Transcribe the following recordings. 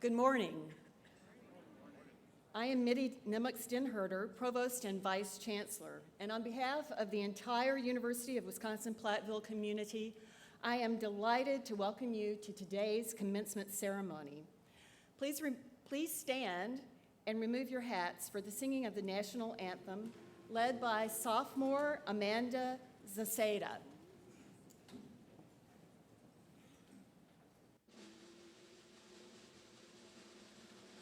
Good morning. I am Mitty Nimmock-Stenherter, Provost and Vice Chancellor, and on behalf of the entire University of Wisconsin-Platteville community, I am delighted to welcome you to today's commencement ceremony. Please stand and remove your hats for the singing of the national anthem, led by sophomore Amanda Zaceda.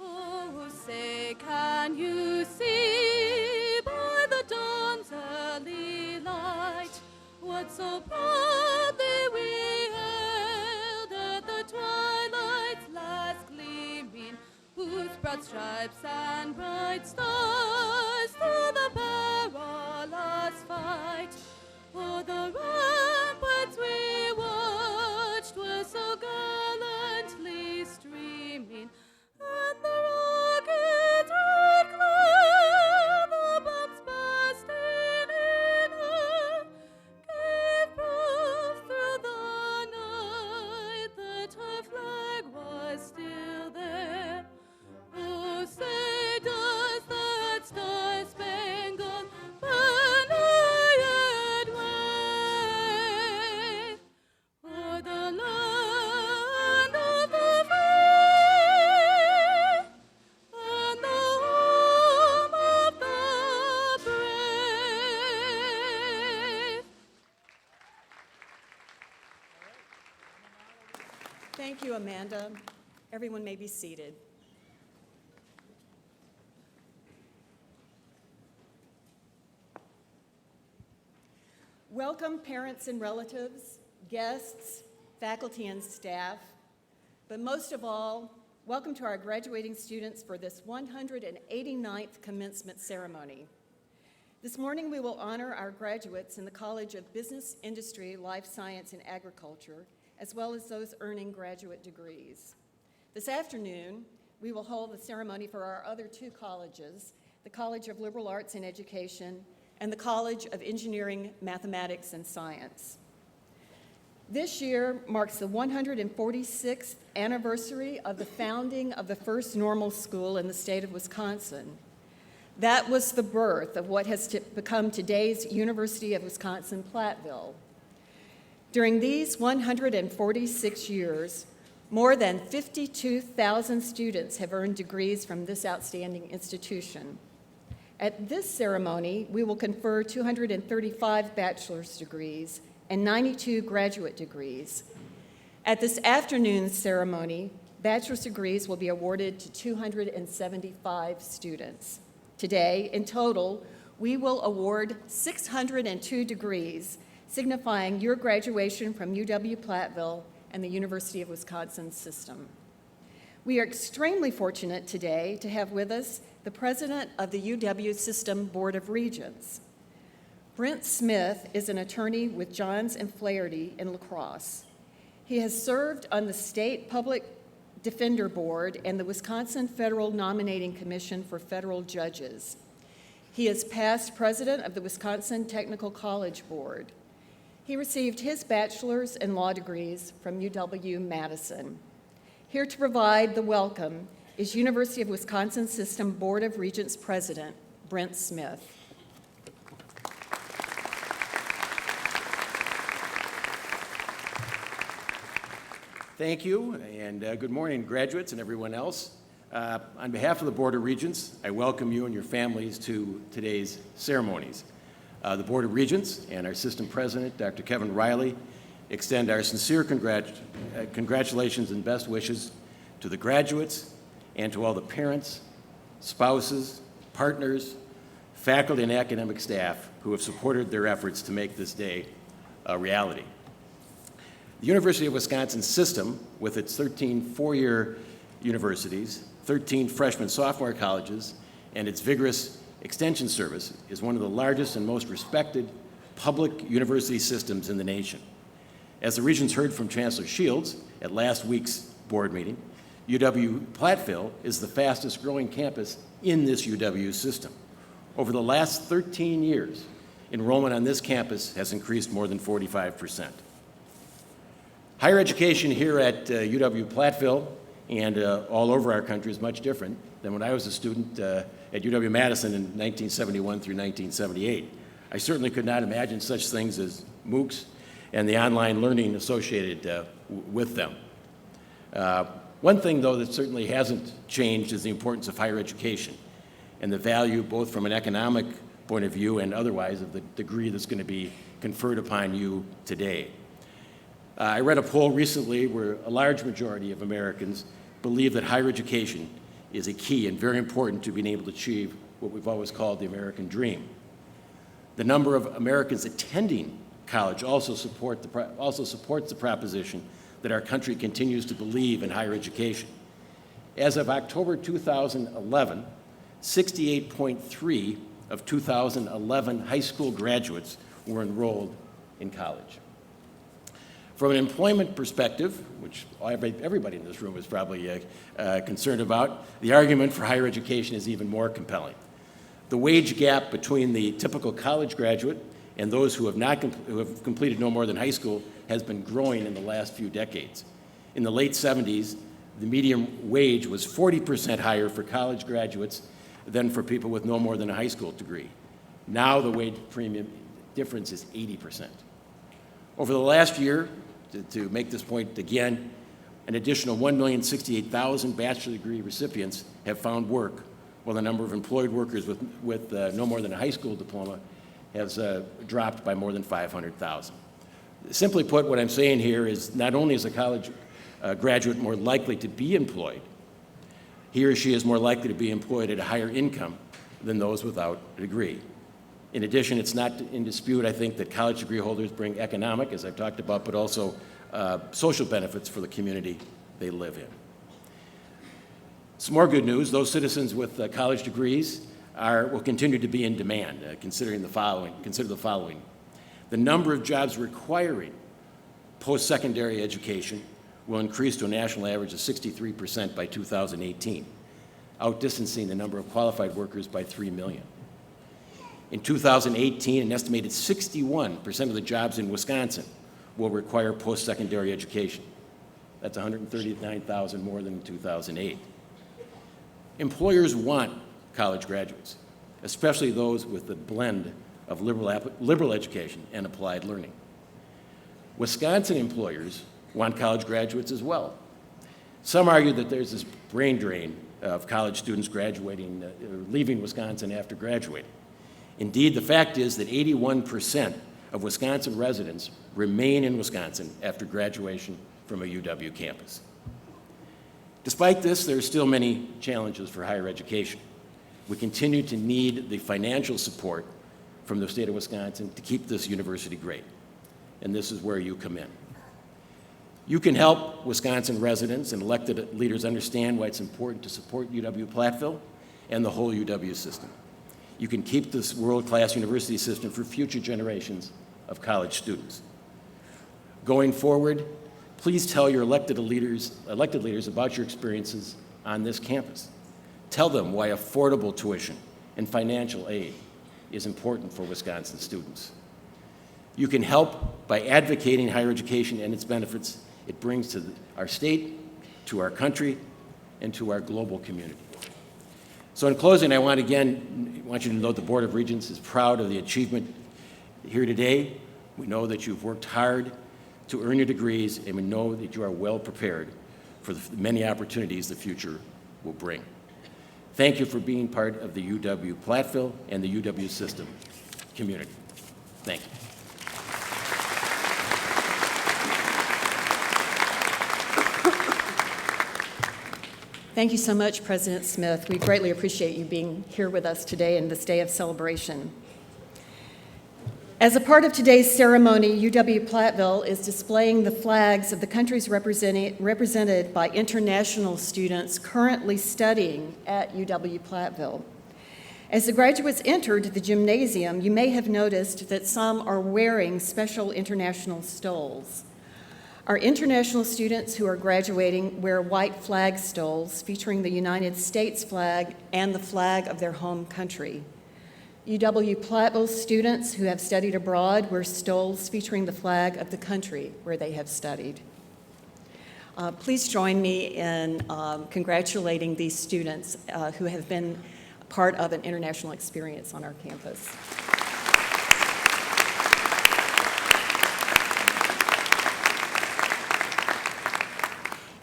Oh, say, can you see by the dawn's early light what so proudly we hailed at the twilight's last gleaming, whose broad stripes and bright stars through the perilous fight? Oh, the ramparts we watched were so gallantly streaming, and the rocket's red glare, the bombs bursting in her, gave proof through the night that her flag was still there. Oh, say, does that star-spangled banner yet wave o'er the land of the free and the home of the brave? Thank you, Amanda. Everyone may be seated. Welcome, parents and relatives, guests, faculty and staff, but most of all, welcome to our graduating students for this 189th commencement ceremony. This morning, we will honor our graduates in the College of Business, Industry, Life Science, and Agriculture, as well as those earning graduate degrees. This afternoon, we will hold the ceremony for our other two colleges, the College of Liberal Arts and Education and the College of Engineering, Mathematics, and Science. This year marks the 146th anniversary of the founding of the first normal school in the state of Wisconsin. That was the birth of what has become today's University of Wisconsin-Platteville. During these 146 years, more than 52,000 students have earned degrees from this outstanding institution. At this ceremony, we will confer 235 bachelor's degrees and 92 graduate degrees. At this afternoon's ceremony, bachelor's degrees will be awarded to 275 students. Today, in total, we will award 602 degrees, signifying your graduation from UW-Platteville and the University of Wisconsin system. We are extremely fortunate today to have with us the president of the UW System Board of Regents. Brent Smith is an attorney with Johns and Flaherty in La Crosse. He has served on the State Public Defender Board and the Wisconsin Federal Nominating Commission for Federal Judges. He is past president of the Wisconsin Technical College Board. He received his bachelor's and law degrees from UW-Madison. Here to provide the welcome is University of Wisconsin System Board of Regents President, Brent Smith. Thank you, and good morning, graduates and everyone else. On behalf of the Board of Regents, I welcome you and your families to today's ceremonies. The Board of Regents and our system president, Dr. Kevin Riley, extend our sincere congratulations and best wishes to the graduates and to all the parents, spouses, partners, faculty, and academic staff who have supported their efforts to make this day a reality. The University of Wisconsin system, with its 13 four-year universities, 13 freshman-sophomore colleges, and its vigorous extension service, is one of the largest and most respected public university systems in the nation. As the Regents heard from Chancellor Shields at last week's board meeting, UW-Platteville is the fastest growing campus in this UW system. Over the last 13 years, enrollment on this campus has increased more than 45%. Higher education here at UW-Platteville and all over our country is much different than when I was a student at UW-Madison in 1971 through 1978. I certainly could not imagine such things as MOOCs and the online learning associated with them. One thing, though, that certainly hasn't changed is the importance of higher education and the value, both from an economic point of view and otherwise, of the degree that's going to be conferred upon you today. I read a poll recently where a large majority of Americans believe that higher education is a key and very important to being able to achieve what we've always called the American dream. The number of Americans attending college also supports the proposition that our country continues to believe in higher education. As of October 2011, 68.3 of 2011 high school graduates were enrolled in college. From an employment perspective, which everybody in this room is probably concerned about, the argument for higher education is even more compelling. The wage gap between the typical college graduate and those who have completed no more than high school has been growing in the last few decades. In the late 70s, the median wage was 40% higher for college graduates than for people with no more than a high school degree. Now the wage premium difference is 80%. Over the last year, to make this point again, an additional 1,068,000 bachelor degree recipients have found work, while the number of employed workers with no more than a high school diploma has dropped by more than 500,000. Simply put, what I'm saying here is not only is a college graduate more likely to be employed, he or she is more likely to be employed at a higher income than those without a degree. In addition, it's not in dispute, I think, that college degree holders bring economic, as I've talked about, but also social benefits for the community they live in. Some more good news: those citizens with college degrees will continue to be in demand. Consider the following. The number of jobs requiring post-secondary education will increase to a national average of 63% by 2018, outdistancing the number of qualified workers by 3 million. In 2018, an estimated 61% of the jobs in Wisconsin will require post-secondary education. That's 139,000 more than in 2008. Employers want college graduates, especially those with a blend of liberal education and applied learning. Wisconsin employers want college graduates as well. Some argue that there's this brain drain of college students graduating, leaving Wisconsin after graduating. Indeed, the fact is that 81% of Wisconsin residents remain in Wisconsin after graduation from a UW campus. Despite this, there are still many challenges for higher education. We continue to need the financial support from the state of Wisconsin to keep this university great, and this is where you come in. You can help Wisconsin residents and elected leaders understand why it's important to support UW-Platteville and the whole UW system. You can keep this world-class university system for future generations of college students. Going forward, please tell your elected leaders about your experiences on this campus. Tell them why affordable tuition and financial aid is important for Wisconsin students. You can help by advocating higher education and its benefits it brings to our state, to our country, and to our global community. So in closing, I want you to know the Board of Regents is proud of the achievement here today. We know that you've worked hard to earn your degrees, and we know that you are well prepared for the many opportunities the future will bring. Thank you for being part of the UW-Platteville and the UW system community. Thank you. Thank you so much, President Smith. We greatly appreciate you being here with us today in this day of celebration. As a part of today's ceremony, UW-Platteville is displaying the flags of the countries represented by international students currently studying at UW-Platteville. As the graduates entered the gymnasium, you may have noticed that some are wearing special international stoles. Our international students who are graduating wear white flag stoles featuring the United States flag and the flag of their home country. UW-Platteville students who have studied abroad wear stoles featuring the flag of the country where they have studied. Please join me in congratulating these students who have been part of an international experience on our campus.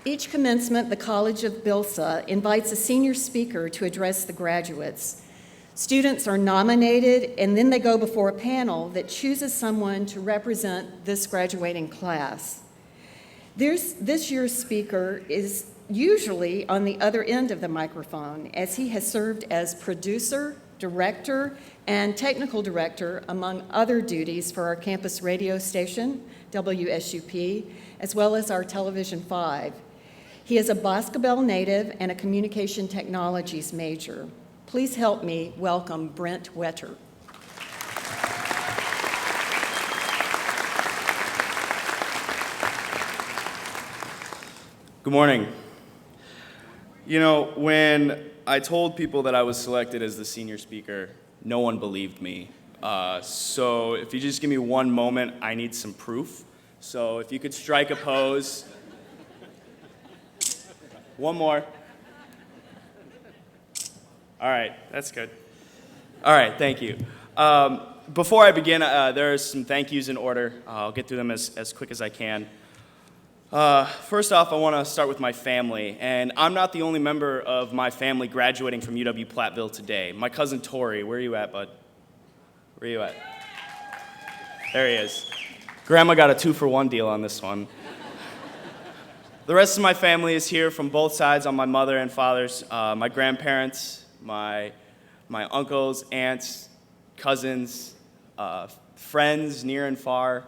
Each commencement, the College of BILSA invites a senior speaker to address the graduates. Students are nominated, and then they go before a panel that chooses someone to represent this graduating class. This year's speaker is usually on the other end of the microphone, as he has served as producer, director, and technical director, among other duties, for our campus radio station, WSUP, as well as our Television 5. He is a Boscobel native and a communication technologies major. Please help me welcome Brent Wetter. Good morning. You know, when I told people that I was selected as the senior speaker, no one believed me. So if you just give me one moment, I need some proof. So if you could strike a pose. One more. All right, that's good. All right, thank you. Before I begin, there are some thank yous in order. I'll get through them as quick as I can. First off, I want to start with my family, and I'm not the only member of my family graduating from UW-Platteville today. My cousin Tori, where are you at, bud? Where are you at? There he is. Grandma got a 2-for-1 deal on this one. The rest of my family is here from both sides on my mother and father's, my grandparents, my uncles, aunts, cousins, friends near and far,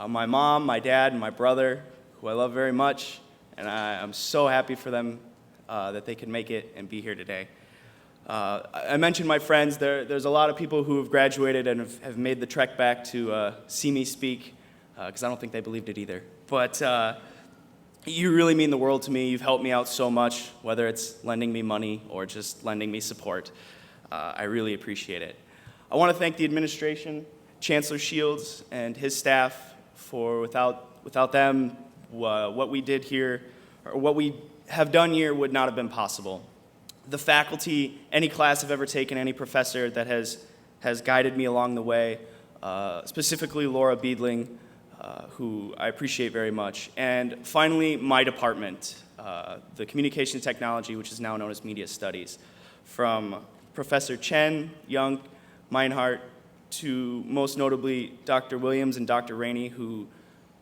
my mom, my dad, and my brother, who I love very much, and I'm so happy for them that they could make it and be here today. I mentioned my friends. There's a lot of people who have graduated and have made the trek back to see me speak, because I don't think they believed it either. But you really mean the world to me. You've helped me out so much, whether it's lending me money or just lending me support. I really appreciate it. I want to thank the administration, Chancellor Shields, and his staff, for without them, what we did here, or what we have done here, would not have been possible. The faculty, any class I've ever taken, any professor that has guided me along the way, specifically Laura Beedling, who I appreciate very much. And finally, my department, the Communication Technology, which is now known as Media Studies, from Professor Chen, Young, Meinhardt, to most notably Dr. Williams and Dr. Rainey, who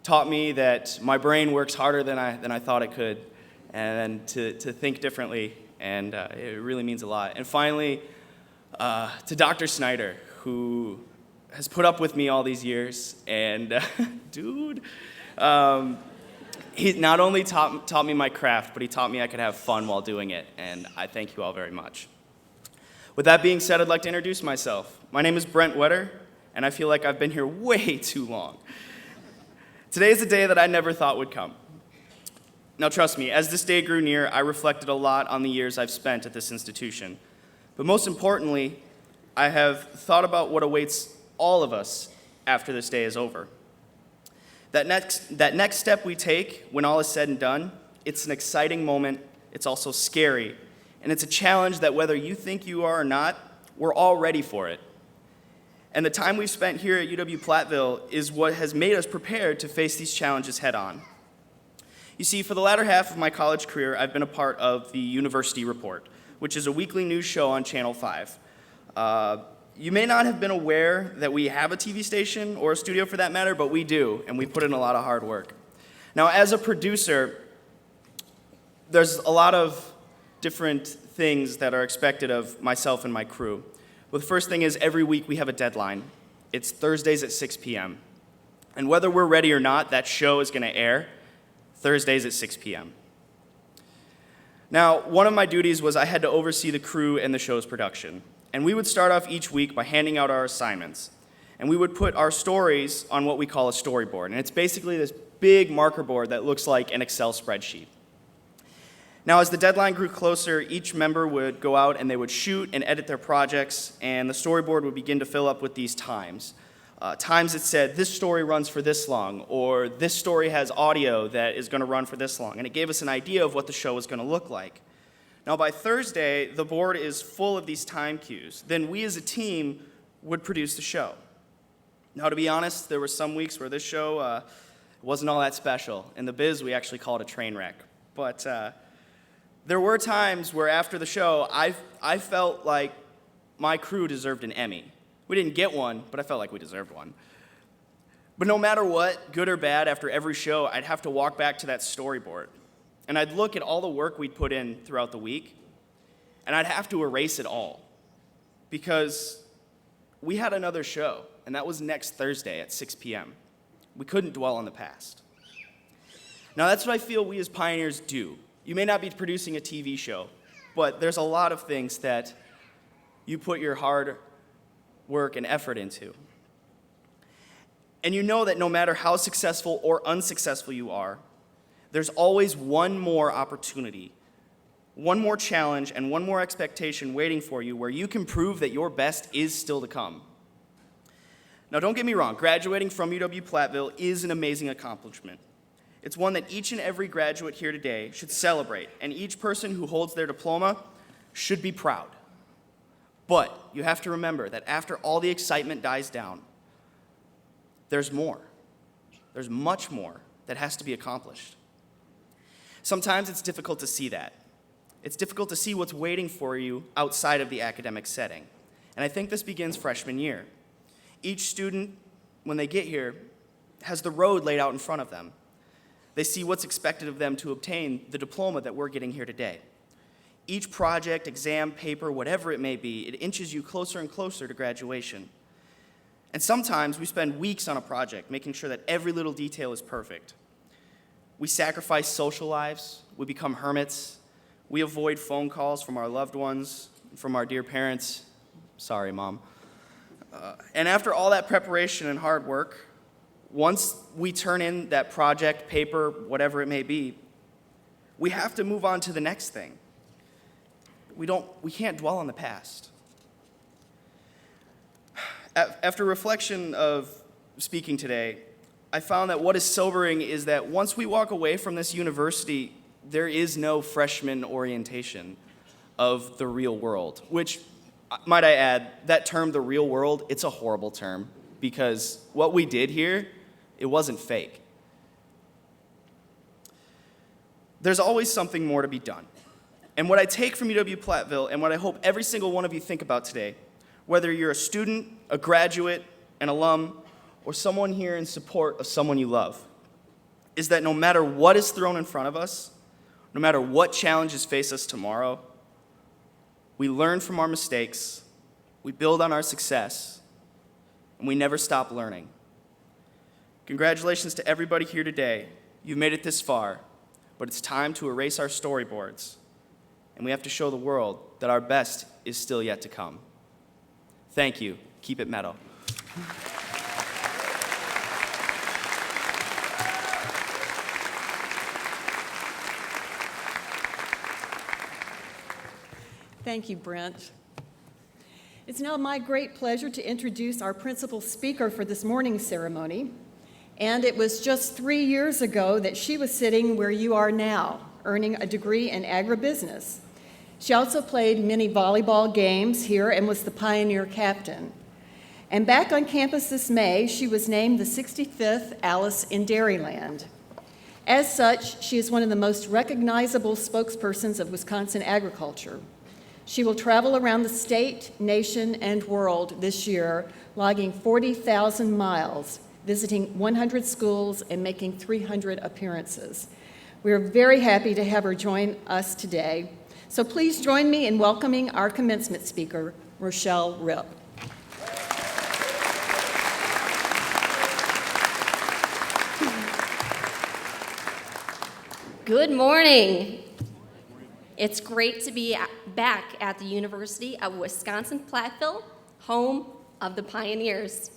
taught me that my brain works harder than I thought it could, and to think differently, and it really means a lot. And finally, to Dr. Snyder, who has put up with me all these years, and dude, he not only taught me my craft, but he taught me I could have fun while doing it, and I thank you all very much. With that being said, I'd like to introduce myself. My name is Brent Wetter, and I feel like I've been here way too long. Today is a day that I never thought would come. Now trust me, as this day grew near, I reflected a lot on the years I've spent at this institution. But most importantly, I have thought about what awaits all of us after this day is over. That next step we take when all is said and done, it's an exciting moment, it's also scary, and it's a challenge that whether you think you are or not, we're all ready for it. And the time we've spent here at UW-Platteville is what has made us prepared to face these challenges head on. You see, for the latter half of my college career, I've been a part of the University Report, which is a weekly news show on Channel 5. You may not have been aware that we have a TV station, or a studio for that matter, but we do, and we put in a lot of hard work. Now, as a producer, there's a lot of different things that are expected of myself and my crew. Well, the first thing is every week we have a deadline. It's Thursdays at 6 p.m. And whether we're ready or not, that show is going to air Thursdays at 6 p.m. Now, one of my duties was I had to oversee the crew and the show's production. And we would start off each week by handing out our assignments. And we would put our stories on what we call a storyboard. And it's basically this big marker board that looks like an Excel spreadsheet. Now, as the deadline grew closer, each member would go out and they would shoot and edit their projects, and the storyboard would begin to fill up with these times. Times it said, this story runs for this long, or this story has audio that is going to run for this long. And it gave us an idea of what the show was going to look like. Now, by Thursday, the board is full of these time cues. Then we as a team would produce the show. Now, to be honest, there were some weeks where this show wasn't all that special. In the biz, we actually call it a train wreck. But there were times where after the show, I felt like my crew deserved an Emmy. We didn't get one, but I felt like we deserved one. But no matter what, good or bad, after every show, I'd have to walk back to that storyboard. And I'd look at all the work we'd put in throughout the week, and I'd have to erase it all. Because we had another show, and that was next Thursday at 6 p.m. We couldn't dwell on the past. Now, that's what I feel we as pioneers do. You may not be producing a TV show, but there's a lot of things that you put your hard work and effort into. And you know that no matter how successful or unsuccessful you are, there's always one more opportunity, one more challenge, and one more expectation waiting for you where you can prove that your best is still to come. Now, don't get me wrong, graduating from UW-Platteville is an amazing accomplishment. It's one that each and every graduate here today should celebrate, and each person who holds their diploma should be proud. But you have to remember that after all the excitement dies down, there's more. There's much more that has to be accomplished. Sometimes it's difficult to see that. It's difficult to see what's waiting for you outside of the academic setting. And I think this begins freshman year. Each student, when they get here, has the road laid out in front of them. They see what's expected of them to obtain the diploma that we're getting here today. Each project, exam, paper, whatever it may be, it inches you closer and closer to graduation. And sometimes we spend weeks on a project making sure that every little detail is perfect. We sacrifice social lives, we become hermits, we avoid phone calls from our loved ones, from our dear parents. Sorry, Mom. And after all that preparation and hard work, once we turn in that project, paper, whatever it may be, we have to move on to the next thing. We can't dwell on the past. After reflection of speaking today, I found that what is sobering is that once we walk away from this university, there is no freshman orientation of the real world, which, might I add, that term, the real world, it's a horrible term because what we did here, it wasn't fake. There's always something more to be done. And what I take from UW-Platteville and what I hope every single one of you think about today, whether you're a student, a graduate, an alum, or someone here in support of someone you love, is that no matter what is thrown in front of us, no matter what challenges face us tomorrow, we learn from our mistakes, we build on our success, and we never stop learning. Congratulations to everybody here today. You've made it this far, but it's time to erase our storyboards, and we have to show the world that our best is still yet to come. Thank you. Keep it metal. Thank you, Brent. It's now my great pleasure to introduce our principal speaker for this morning's ceremony. And it was just 3 years ago that she was sitting where you are now, earning a degree in agribusiness. She also played many volleyball games here and was the Pioneer captain. And back on campus this May, she was named the 65th Alice in Dairyland. As such, she is one of the most recognizable spokespersons of Wisconsin agriculture. She will travel around the state, nation, and world this year, logging 40,000 miles, visiting 100 schools, and making 300 appearances. We are very happy to have her join us today. So please join me in welcoming our commencement speaker, Rochelle Ripp. Good morning. It's great to be back at the University of Wisconsin-Platteville, home of the Pioneers.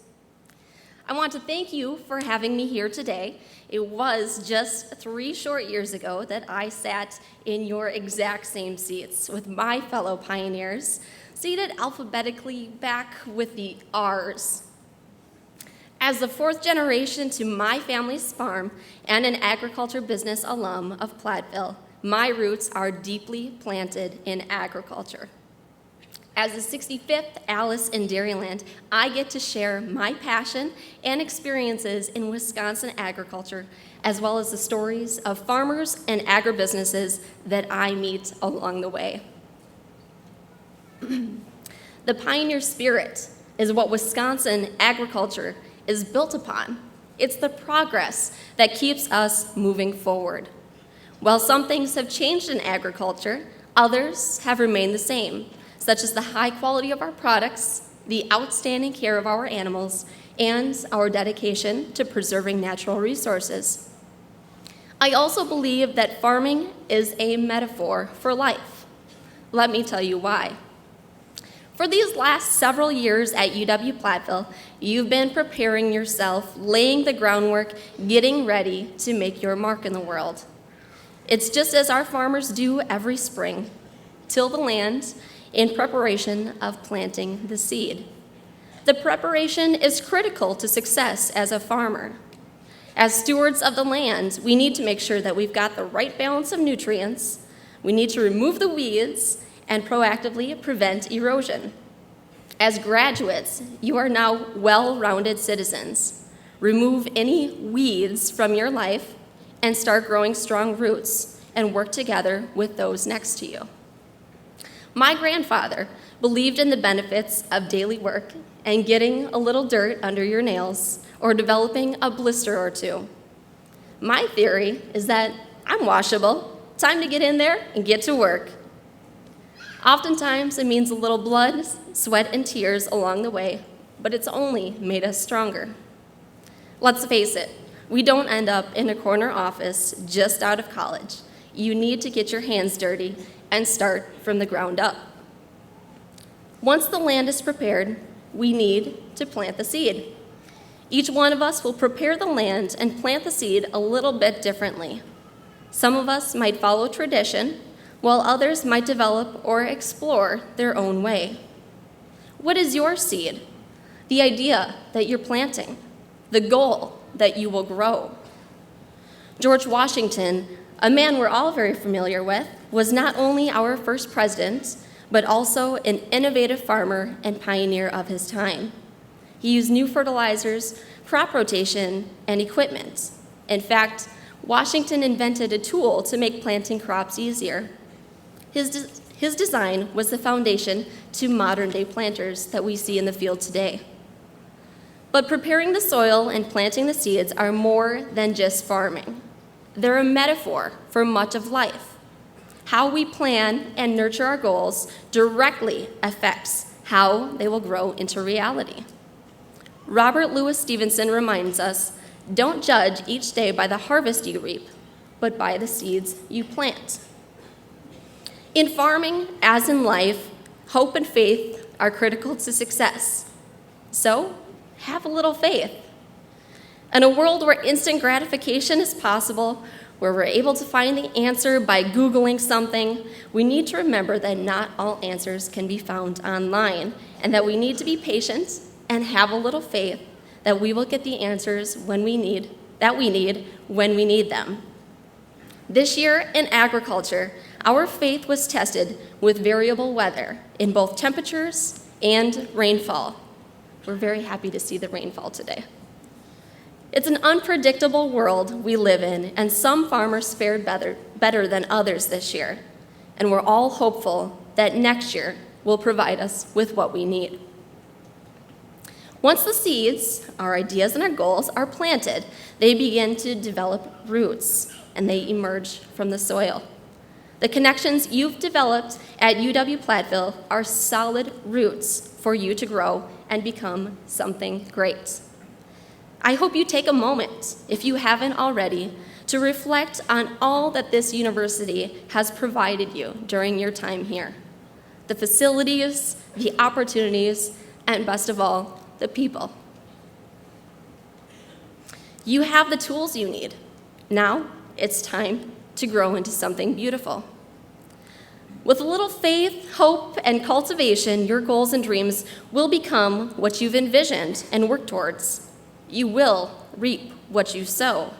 I want to thank you for having me here today. It was just 3 short years ago that I sat in your exact same seats with my fellow Pioneers, seated alphabetically back with the R's. As the fourth generation to my family's farm and an agriculture business alum of Platteville, my roots are deeply planted in agriculture. As the 65th Alice in Dairyland, I get to share my passion and experiences in Wisconsin agriculture, as well as the stories of farmers and agribusinesses that I meet along the way. The pioneer spirit is what Wisconsin agriculture is built upon. It's the progress that keeps us moving forward. While some things have changed in agriculture, others have remained the same, such as the high quality of our products, the outstanding care of our animals, and our dedication to preserving natural resources. I also believe that farming is a metaphor for life. Let me tell you why. For these last several years at UW-Platteville, you've been preparing yourself, laying the groundwork, getting ready to make your mark in the world. It's just as our farmers do every spring, till the land in preparation of planting the seed. The preparation is critical to success as a farmer. As stewards of the land, we need to make sure that we've got the right balance of nutrients. We need to remove the weeds and proactively prevent erosion. As graduates, you are now well-rounded citizens. Remove any weeds from your life and start growing strong roots and work together with those next to you. My grandfather believed in the benefits of daily work and getting a little dirt under your nails or developing a blister or two. My theory is that I'm washable. Time to get in there and get to work. Oftentimes, it means a little blood, sweat, and tears along the way, but it's only made us stronger. Let's face it, we don't end up in a corner office just out of college. You need to get your hands dirty and start from the ground up. Once the land is prepared, we need to plant the seed. Each one of us will prepare the land and plant the seed a little bit differently. Some of us might follow tradition, while others might develop or explore their own way. What is your seed? The idea that you're planting, the goal that you will grow. George Washington, a man we're all very familiar with, was not only our first president, but also an innovative farmer and pioneer of his time. He used new fertilizers, crop rotation, and equipment. In fact, Washington invented a tool to make planting crops easier. His design was the foundation to modern-day planters that we see in the field today. But preparing the soil and planting the seeds are more than just farming. They're a metaphor for much of life. How we plan and nurture our goals directly affects how they will grow into reality. Robert Louis Stevenson reminds us, don't judge each day by the harvest you reap, but by the seeds you plant. In farming, as in life, hope and faith are critical to success. So, have a little faith. In a world where instant gratification is possible, where we're able to find the answer by Googling something, we need to remember that not all answers can be found online, and that we need to be patient and have a little faith that we will get the answers when we need them. This year in agriculture, our faith was tested with variable weather in both temperatures and rainfall. We're very happy to see the rainfall today. It's an unpredictable world we live in, and some farmers fared better than others this year. And we're all hopeful that next year will provide us with what we need. Once the seeds, our ideas and our goals, are planted, they begin to develop roots, and they emerge from the soil. The connections you've developed at UW-Platteville are solid roots for you to grow and become something great. I hope you take a moment, if you haven't already, to reflect on all that this university has provided you during your time here. The facilities, the opportunities, and best of all, the people. You have the tools you need. Now it's time to grow into something beautiful. With a little faith, hope, and cultivation, your goals and dreams will become what you've envisioned and worked towards. You will reap what you sow.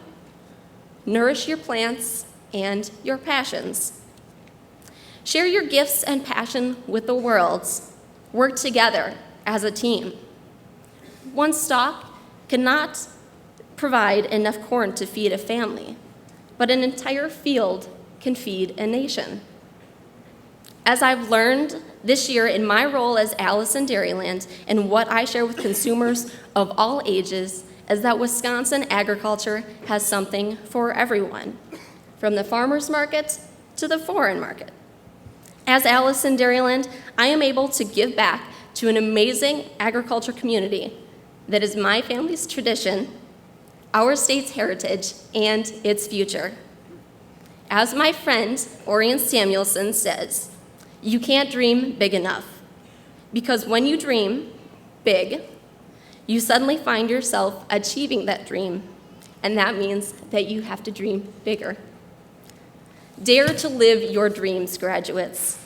Nourish your plants and your passions. Share your gifts and passion with the world. Work together as a team. One stalk cannot provide enough corn to feed a family, but an entire field can feed a nation. As I've learned this year in my role as Alice in Dairyland and what I share with consumers of all ages is that Wisconsin agriculture has something for everyone, from the farmer's market to the foreign market. As Alice in Dairyland, I am able to give back to an amazing agriculture community that is my family's tradition, our state's heritage, and its future. As my friend Orion Samuelson says, you can't dream big enough, because when you dream big, you suddenly find yourself achieving that dream, and that means that you have to dream bigger. Dare to live your dreams, graduates.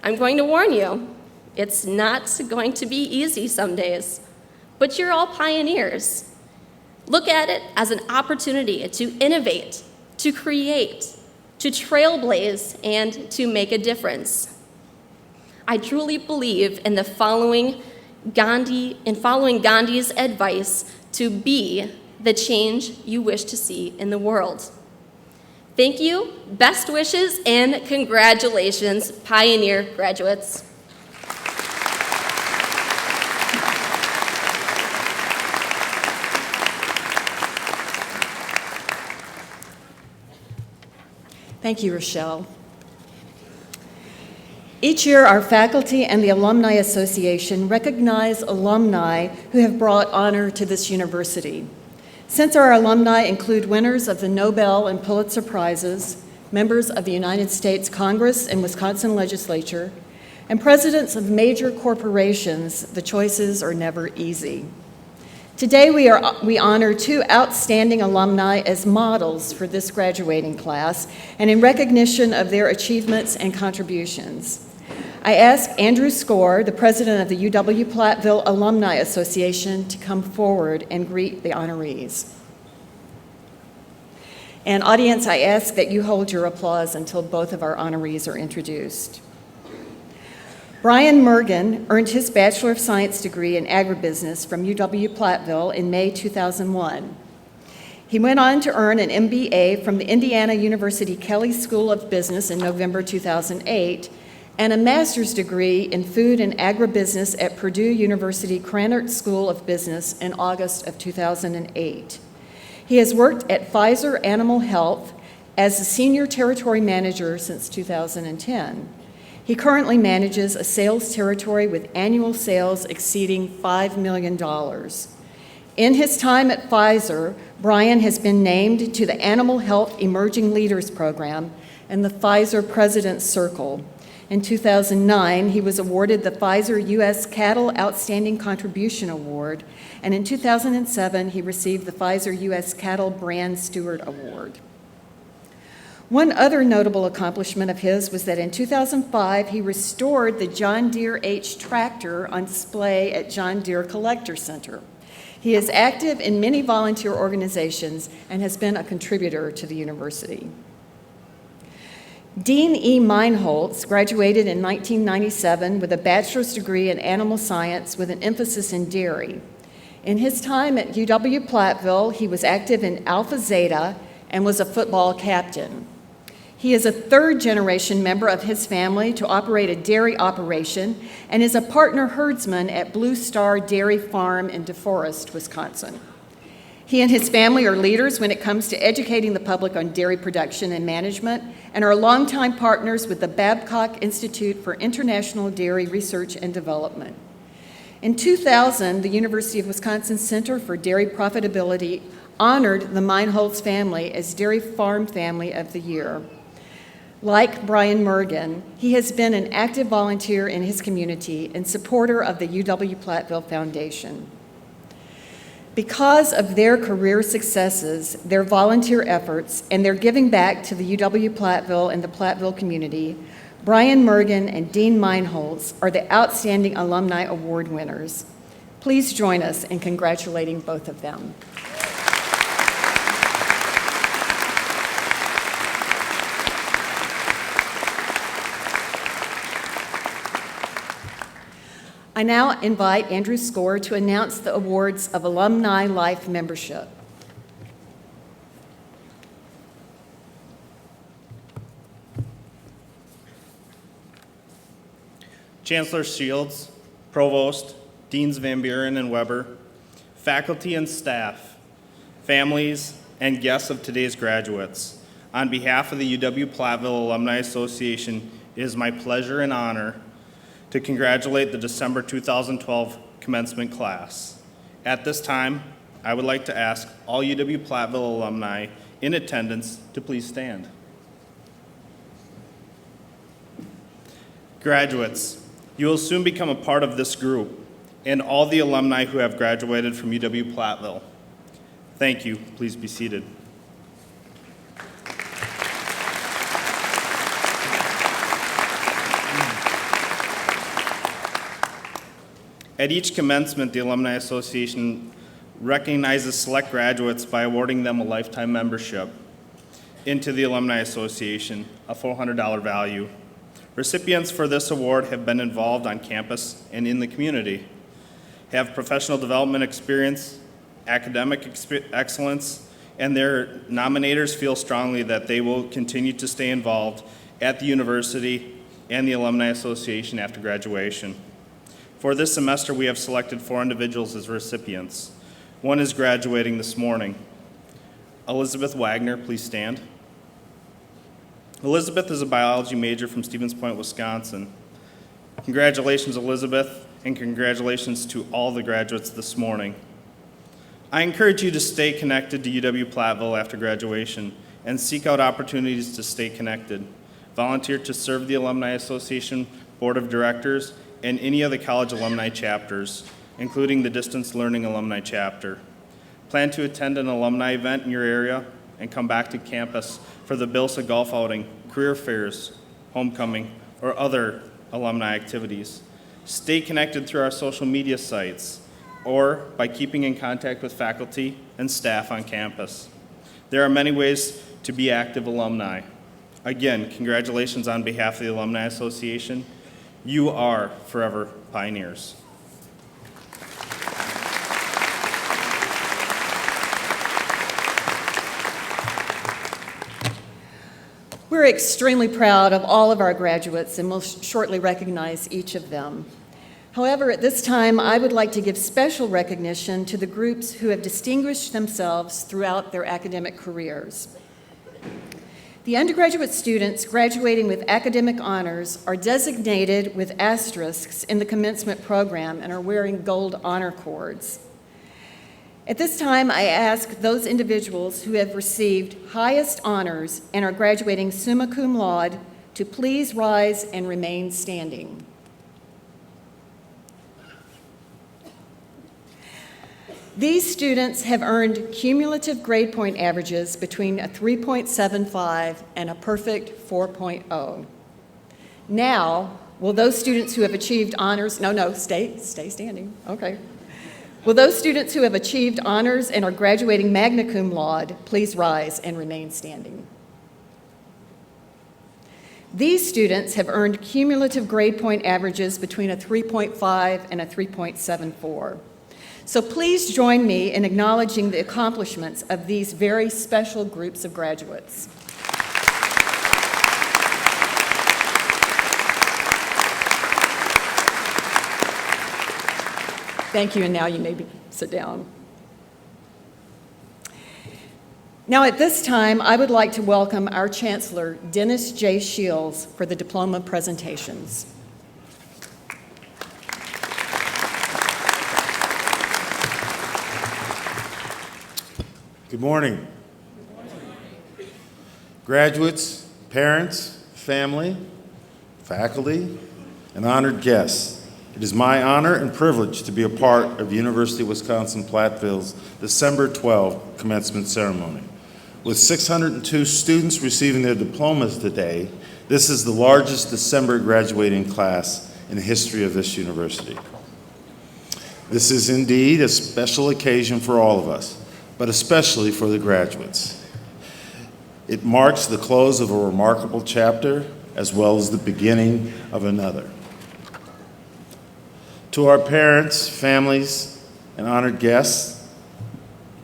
I'm going to warn you, it's not going to be easy some days, but you're all pioneers. Look at it as an opportunity to innovate, to create, to trailblaze, and to make a difference. I truly believe in following Gandhi's advice to be the change you wish to see in the world. Thank you, best wishes, and congratulations, Pioneer graduates. Thank you, Rochelle. Each year, our faculty and the Alumni Association recognize alumni who have brought honor to this university. Since our alumni include winners of the Nobel and Pulitzer Prizes, members of the United States Congress and Wisconsin Legislature, and presidents of major corporations, the choices are never easy. Today, we honor two outstanding alumni as models for this graduating class and in recognition of their achievements and contributions. I ask Andrew Score, the president of the UW-Platteville Alumni Association, to come forward and greet the honorees. And audience, I ask that you hold your applause until both of our honorees are introduced. Brian Mergen earned his Bachelor of Science degree in agribusiness from UW-Platteville in May 2001. He went on to earn an MBA from the Indiana University Kelley School of Business in November 2008 and a master's degree in food and agribusiness at Purdue University Krannert School of Business in August of 2008. He has worked at Pfizer Animal Health as a senior territory manager since 2010. He currently manages a sales territory with annual sales exceeding $5 million. In his time at Pfizer, Brian has been named to the Animal Health Emerging Leaders Program and the Pfizer President's Circle. In 2009, he was awarded the Pfizer U.S. Cattle Outstanding Contribution Award, and in 2007, he received the Pfizer U.S. Cattle Brand Steward Award. One other notable accomplishment of his was that in 2005, he restored the John Deere H tractor on display at John Deere Collector Center. He is active in many volunteer organizations and has been a contributor to the university. Dean E Meinholz graduated in 1997 with a bachelor's degree in animal science with an emphasis in dairy. In his time at UW-Platteville, he was active in Alpha Zeta and was a football captain. He is a third-generation member of his family to operate a dairy operation and is a partner herdsman at Blue Star Dairy Farm in DeForest, Wisconsin. He and his family are leaders when it comes to educating the public on dairy production and management and are longtime partners with the Babcock Institute for International Dairy Research and Development. In 2000, the University of Wisconsin Center for Dairy Profitability honored the Meinholz family as Dairy Farm Family of the Year. Like Brian Mergen, he has been an active volunteer in his community and supporter of the UW-Platteville Foundation. Because of their career successes, their volunteer efforts, and their giving back to the UW-Platteville and the Platteville community, Brian Mergen and Dean Meinholz are the Outstanding Alumni Award winners. Please join us in congratulating both of them. I now invite Andrew Score to announce the awards of Alumni Life Membership. Chancellor Shields, Provost, Deans Van Buren and Weber, faculty and staff, families, and guests of today's graduates. On behalf of the UW-Platteville Alumni Association, it is my pleasure and honor to congratulate the December 2012 commencement class. At this time, I would like to ask all UW-Platteville alumni in attendance to please stand. Graduates, you will soon become a part of this group and all the alumni who have graduated from UW-Platteville. Thank you. Please be seated. At each commencement, the Alumni Association recognizes select graduates by awarding them a lifetime membership into the Alumni Association, a $400 value. Recipients for this award have been involved on campus and in the community, have professional development experience, academic excellence, and their nominators feel strongly that they will continue to stay involved at the university and the Alumni Association after graduation. For this semester, we have selected 4 individuals as recipients. One is graduating this morning. Elizabeth Wagner, please stand. Elizabeth is a biology major from Stevens Point, Wisconsin. Congratulations, Elizabeth, and congratulations to all the graduates this morning. I encourage you to stay connected to UW-Platteville after graduation and seek out opportunities to stay connected. Volunteer to serve the Alumni Association Board of Directors and any of the college alumni chapters, including the Distance Learning Alumni Chapter. Plan to attend an alumni event in your area and come back to campus for the BILSA golf outing, career fairs, homecoming, or other alumni activities. Stay connected through our social media sites or by keeping in contact with faculty and staff on campus. There are many ways to be active alumni. Again, congratulations on behalf of the Alumni Association. You are forever pioneers. We're extremely proud of all of our graduates and will shortly recognize each of them. However, at this time, I would like to give special recognition to the groups who have distinguished themselves throughout their academic careers. The undergraduate students graduating with academic honors are designated with asterisks in the commencement program and are wearing gold honor cords. At this time, I ask those individuals who have received highest honors and are graduating summa cum laude to please rise and remain standing. These students have earned cumulative grade point averages between a 3.75 and a perfect 4.0. Now, will those students who have achieved honors, stay standing, okay. Will those students who have achieved honors and are graduating magna cum laude please rise and remain standing? These students have earned cumulative grade point averages between a 3.5 and a 3.74. So please join me in acknowledging the accomplishments of these very special groups of graduates. Thank you, and now you may sit down. Now at this time, I would like to welcome our Chancellor, Dennis J. Shields, for the diploma presentations. Good morning. Graduates, parents, family, faculty, and honored guests, it is my honor and privilege to be a part of University of Wisconsin-Platteville's December 12 commencement ceremony. With 602 students receiving their diplomas today, this is the largest December graduating class in the history of this university. This is indeed a special occasion for all of us, but especially for the graduates. It marks the close of a remarkable chapter as well as the beginning of another. To our parents, families, and honored guests,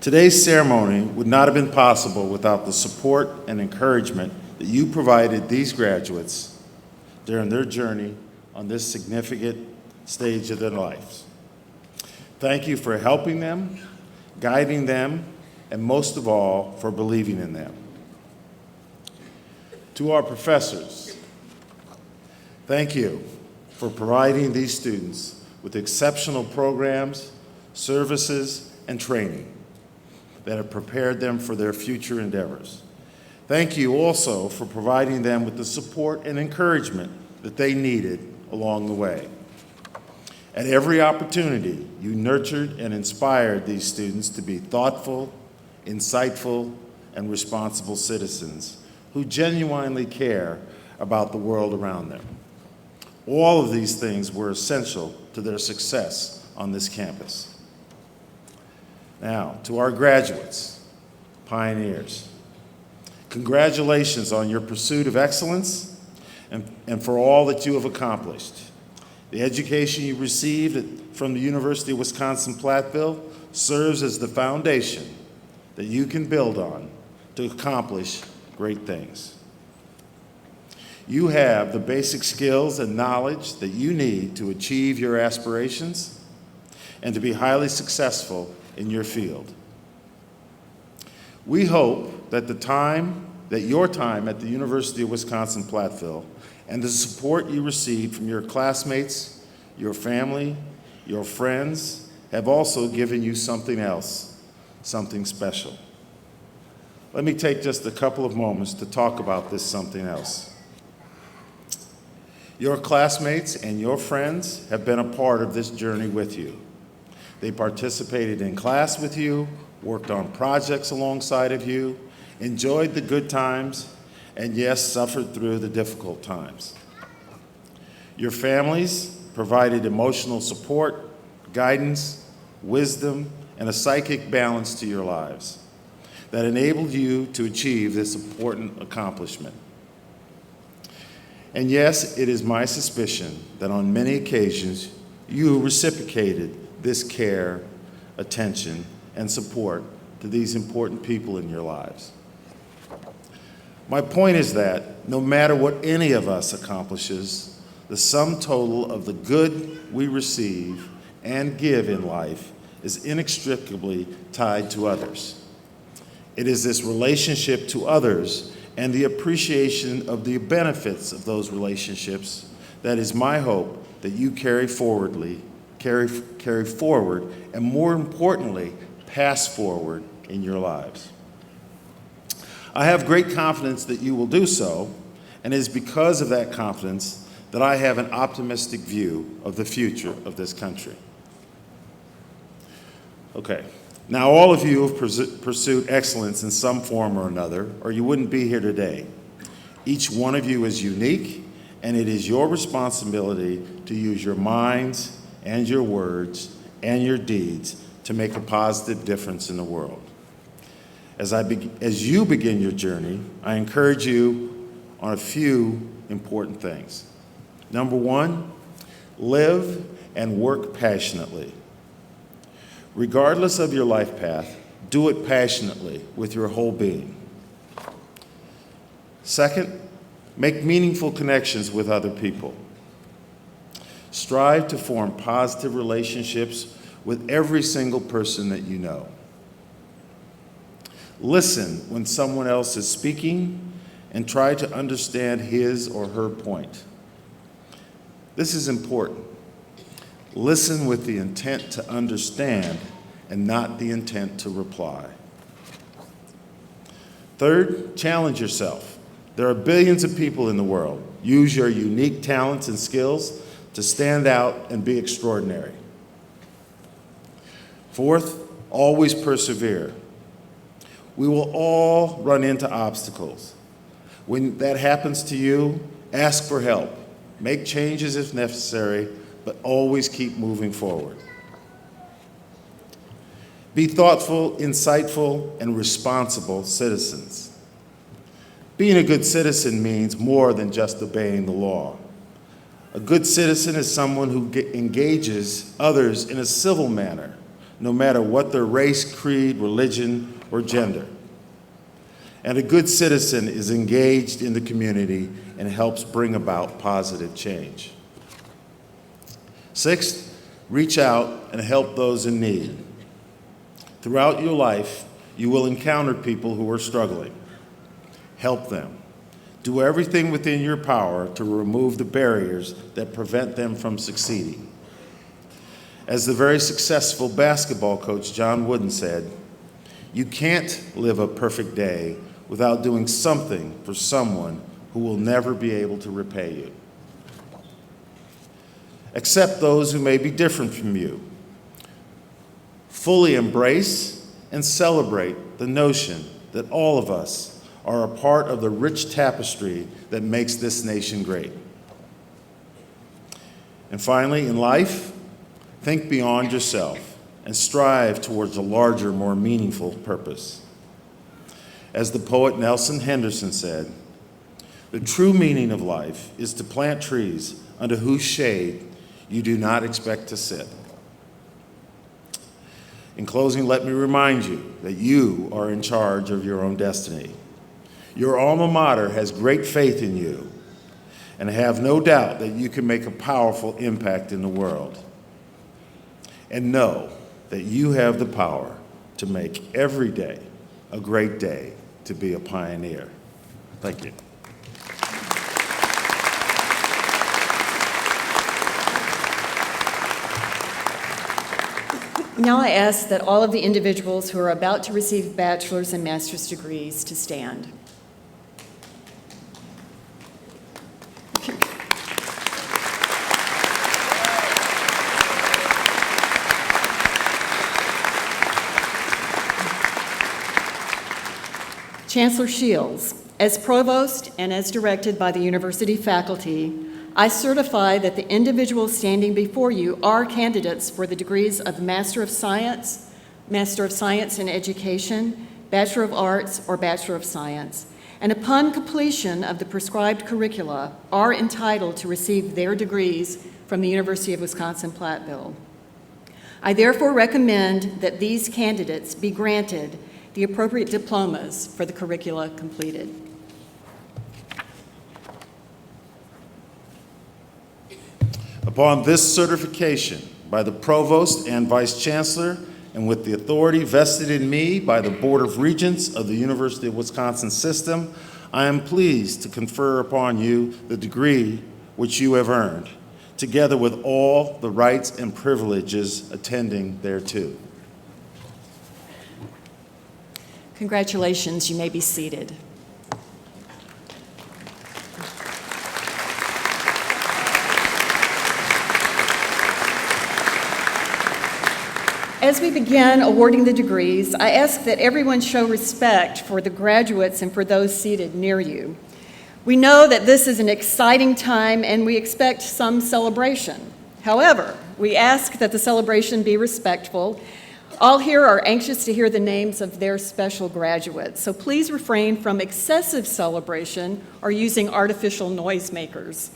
today's ceremony would not have been possible without the support and encouragement that you provided these graduates during their journey on this significant stage of their lives. Thank you for helping them, guiding them, and most of all, for believing in them. To our professors, thank you for providing these students with exceptional programs, services, and training that have prepared them for their future endeavors. Thank you also for providing them with the support and encouragement that they needed along the way. At every opportunity, you nurtured and inspired these students to be thoughtful, insightful, and responsible citizens who genuinely care about the world around them. All of these things were essential to their success on this campus. Now, to our graduates, pioneers, congratulations on your pursuit of excellence and for all that you have accomplished. The education you received from the University of Wisconsin-Platteville serves as the foundation that you can build on to accomplish great things. You have the basic skills and knowledge that you need to achieve your aspirations and to be highly successful in your field. We hope that your time at the University of Wisconsin-Platteville and the support you received from your classmates, your family, your friends have also given you something else, something special. Let me take just a couple of moments to talk about this something else. Your classmates and your friends have been a part of this journey with you. They participated in class with you, worked on projects alongside of you, enjoyed the good times, and yes, suffered through the difficult times. Your families provided emotional support, guidance, wisdom, and a psychic balance to your lives that enabled you to achieve this important accomplishment. And yes, it is my suspicion that on many occasions you reciprocated this care, attention, and support to these important people in your lives. My point is that no matter what any of us accomplishes, the sum total of the good we receive and give in life is inextricably tied to others. It is this relationship to others and the appreciation of the benefits of those relationships that is my hope that you carry forward, and more importantly, pass forward in your lives. I have great confidence that you will do so, and it is because of that confidence that I have an optimistic view of the future of this country. Okay, now all of you have pursued excellence in some form or another, or you wouldn't be here today. Each one of you is unique, and it is your responsibility to use your minds and your words and your deeds to make a positive difference in the world. As you begin your journey, I encourage you on a few important things. Number one, live and work passionately. Regardless of your life path, do it passionately with your whole being. Second, make meaningful connections with other people. Strive to form positive relationships with every single person that you know. Listen when someone else is speaking and try to understand his or her point. This is important. Listen with the intent to understand and not the intent to reply. Third, challenge yourself. There are billions of people in the world. Use your unique talents and skills to stand out and be extraordinary. Fourth, always persevere. We will all run into obstacles. When that happens to you, ask for help. Make changes if necessary, but always keep moving forward. Be thoughtful, insightful, and responsible citizens. Being a good citizen means more than just obeying the law. A good citizen is someone who engages others in a civil manner, no matter what their race, creed, religion, or gender. And a good citizen is engaged in the community and helps bring about positive change. Sixth, reach out and help those in need. Throughout your life, you will encounter people who are struggling. Help them. Do everything within your power to remove the barriers that prevent them from succeeding. As the very successful basketball coach John Wooden said, you can't live a perfect day without doing something for someone who will never be able to repay you. Accept those who may be different from you. Fully embrace and celebrate the notion that all of us are a part of the rich tapestry that makes this nation great. And finally, in life, think beyond yourself and strive towards a larger, more meaningful purpose. As the poet Nelson Henderson said, the true meaning of life is to plant trees under whose shade you do not expect to sit. In closing, let me remind you that you are in charge of your own destiny. Your alma mater has great faith in you, and I have no doubt that you can make a powerful impact in the world. And know that you have the power to make every day a great day to be a pioneer. Thank you. Now I ask that all of the individuals who are about to receive bachelor's and master's degrees to stand. Chancellor Shields, as provost and as directed by the university faculty, I certify that the individuals standing before you are candidates for the degrees of Master of Science in Education, Bachelor of Arts, or Bachelor of Science, and upon completion of the prescribed curricula are entitled to receive their degrees from the University of Wisconsin-Platteville. I therefore recommend that these candidates be granted the appropriate diplomas for the curricula completed. Upon this certification by the Provost and Vice Chancellor, and with the authority vested in me by the Board of Regents of the University of Wisconsin System, I am pleased to confer upon you the degree which you have earned, together with all the rights and privileges attending thereto. Congratulations, you may be seated. As we begin awarding the degrees, I ask that everyone show respect for the graduates and for those seated near you. We know that this is an exciting time and we expect some celebration. However, we ask that the celebration be respectful. All here are anxious to hear the names of their special graduates, so please refrain from excessive celebration or using artificial noisemakers.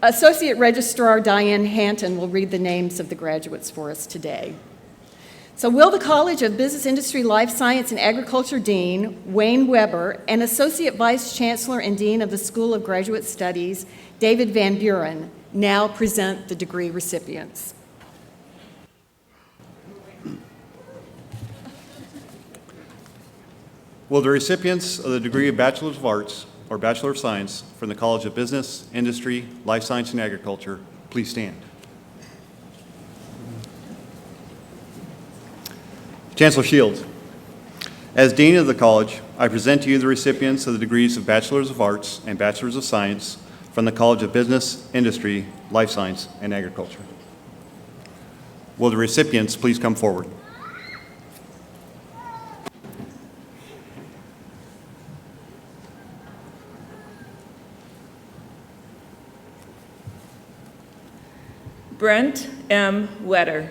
Associate Registrar Diane Hanton will read the names of the graduates for us today. So will the College of Business, Industry, Life Science, and Agriculture Dean, Wayne Weber, and Associate Vice Chancellor and Dean of the School of Graduate Studies, David Van Buren, now present the degree recipients. Will the recipients of the degree of Bachelor of Arts or Bachelor of Science from the College of Business, Industry, Life Science, and Agriculture please stand? Chancellor Shields, as Dean of the College, I present to you the recipients of the degrees of Bachelors of Arts and Bachelors of Science from the College of Business, Industry, Life Science, and Agriculture. Will the recipients please come forward? Brent M. Wetter.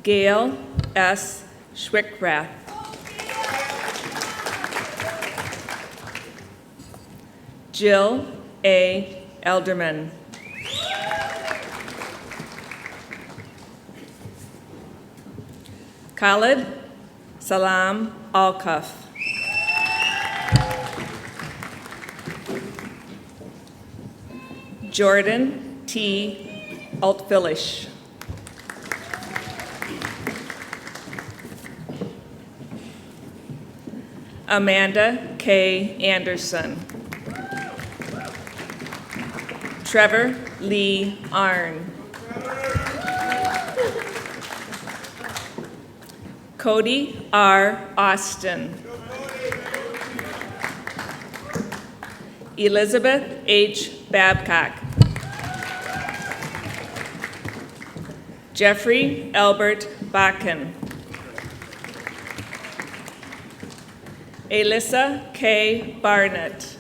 Gail S. Schwickrath. Jill A. Elderman. Khalid Salam Alkaf. Jordan T. Altfilish. Amanda K. Anderson. Trevor Lee Arn. Cody R. Austin. Elizabeth H. Babcock. Jeffrey Albert Bakken. Alyssa K. Barnett.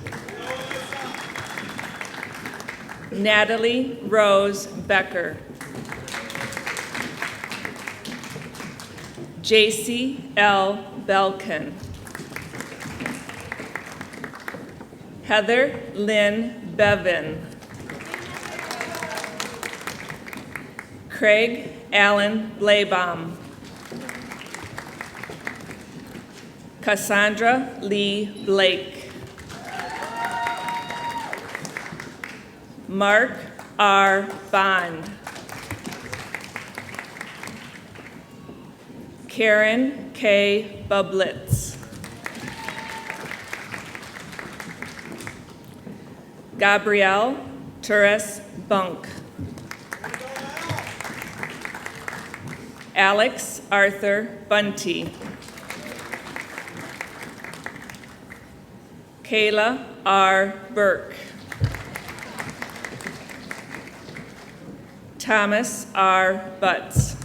Natalie Rose Becker. JC L. Belkin. Heather Lynn Bevin. Craig Allen Blaybaum. Cassandra Lee Blake. Mark R. Bond. Karen K. Bublitz. Gabrielle Torres Bunk. Alex Arthur Bunty. Kayla R. Burke. Thomas R. Butts.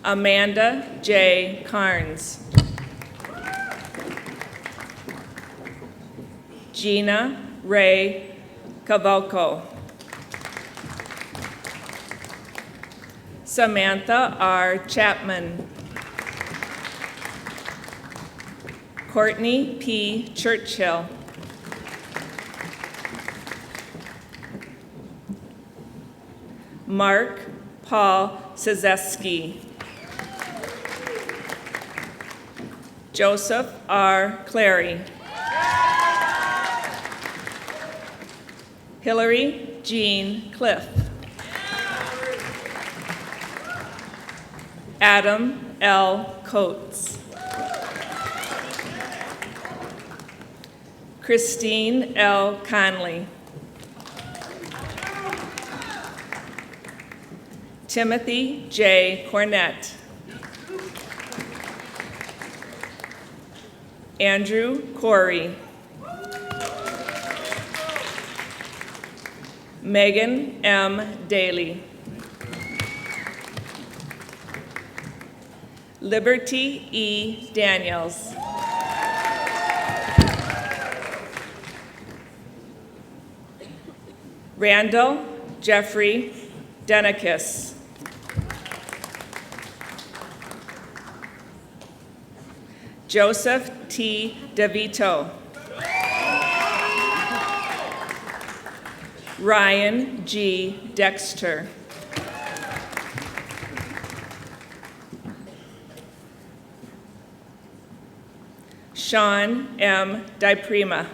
Amanda J. Carnes. Gina Ray Cavalco. Samantha R. Chapman. Courtney P. Churchill. Mark Paul Szewski. Joseph R. Clary. Hillary Jean Cliff. Adam L. Coates. Christine L. Conley. Timothy J. Cornett. Andrew Corey. Megan M. Daly. Liberty E. Daniels. Randall Jeffrey Denikis. Joseph T. DeVito. Ryan G. Dexter. Sean M. DiPrima.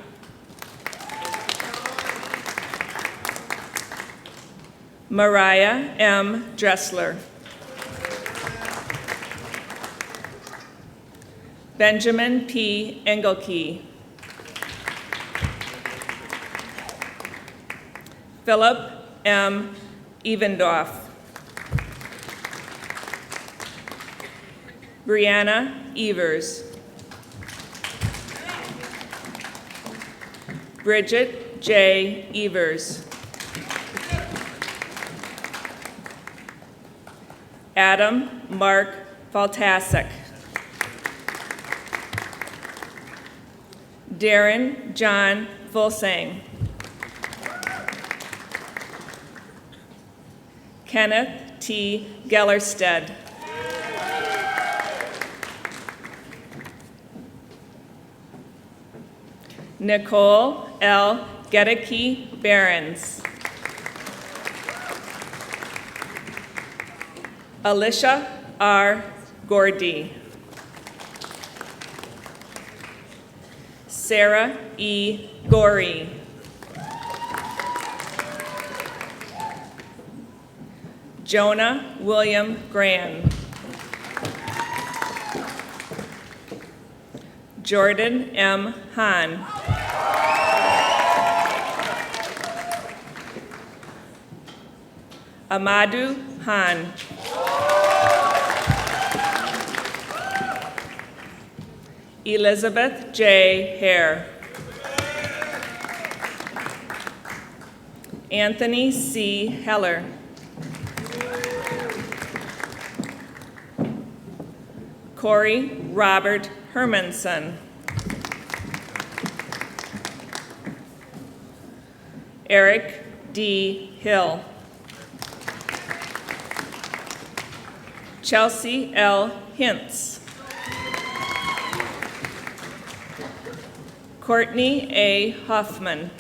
Mariah M. Dressler. Benjamin P. Engelke. Philip M. Evendorf. Brianna Evers. Bridget J. Evers. Adam Mark Faltasek. Darren John Fulsang. Kenneth T. Gellerstedt. Nicole L. Gedeke Behrens. Alicia R. Gordy. Sarah E. Gorey. Jonah William Gran. Jordan M. Hahn. Amadou Hahn. Elizabeth J. Hare. Anthony C. Heller. Corey Robert Hermanson. Eric D. Hill. Chelsea L. Hintz. Courtney A. Huffman.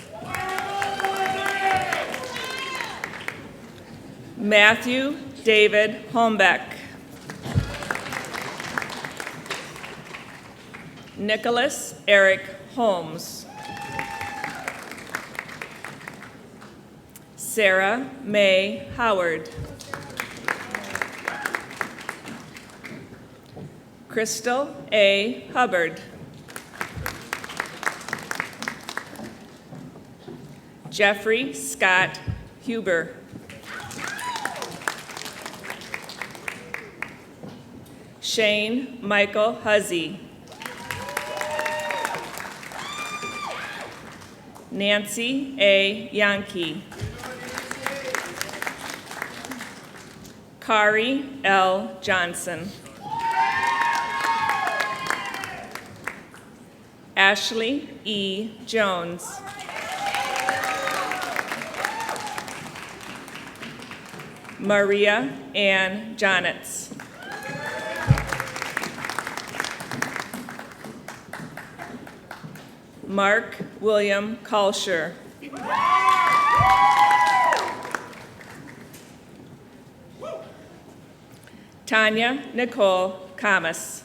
Matthew David Holmbeck. Nicholas Eric Holmes. Sarah May Howard. Crystal A. Hubbard. Jeffrey Scott Huber. Shane Michael Huzzy. Nancy A. Yankee. Kari L. Johnson. Ashley E. Jones. Maria Ann Jonitz. Mark William Kalsher. Tanya Nicole Kamas.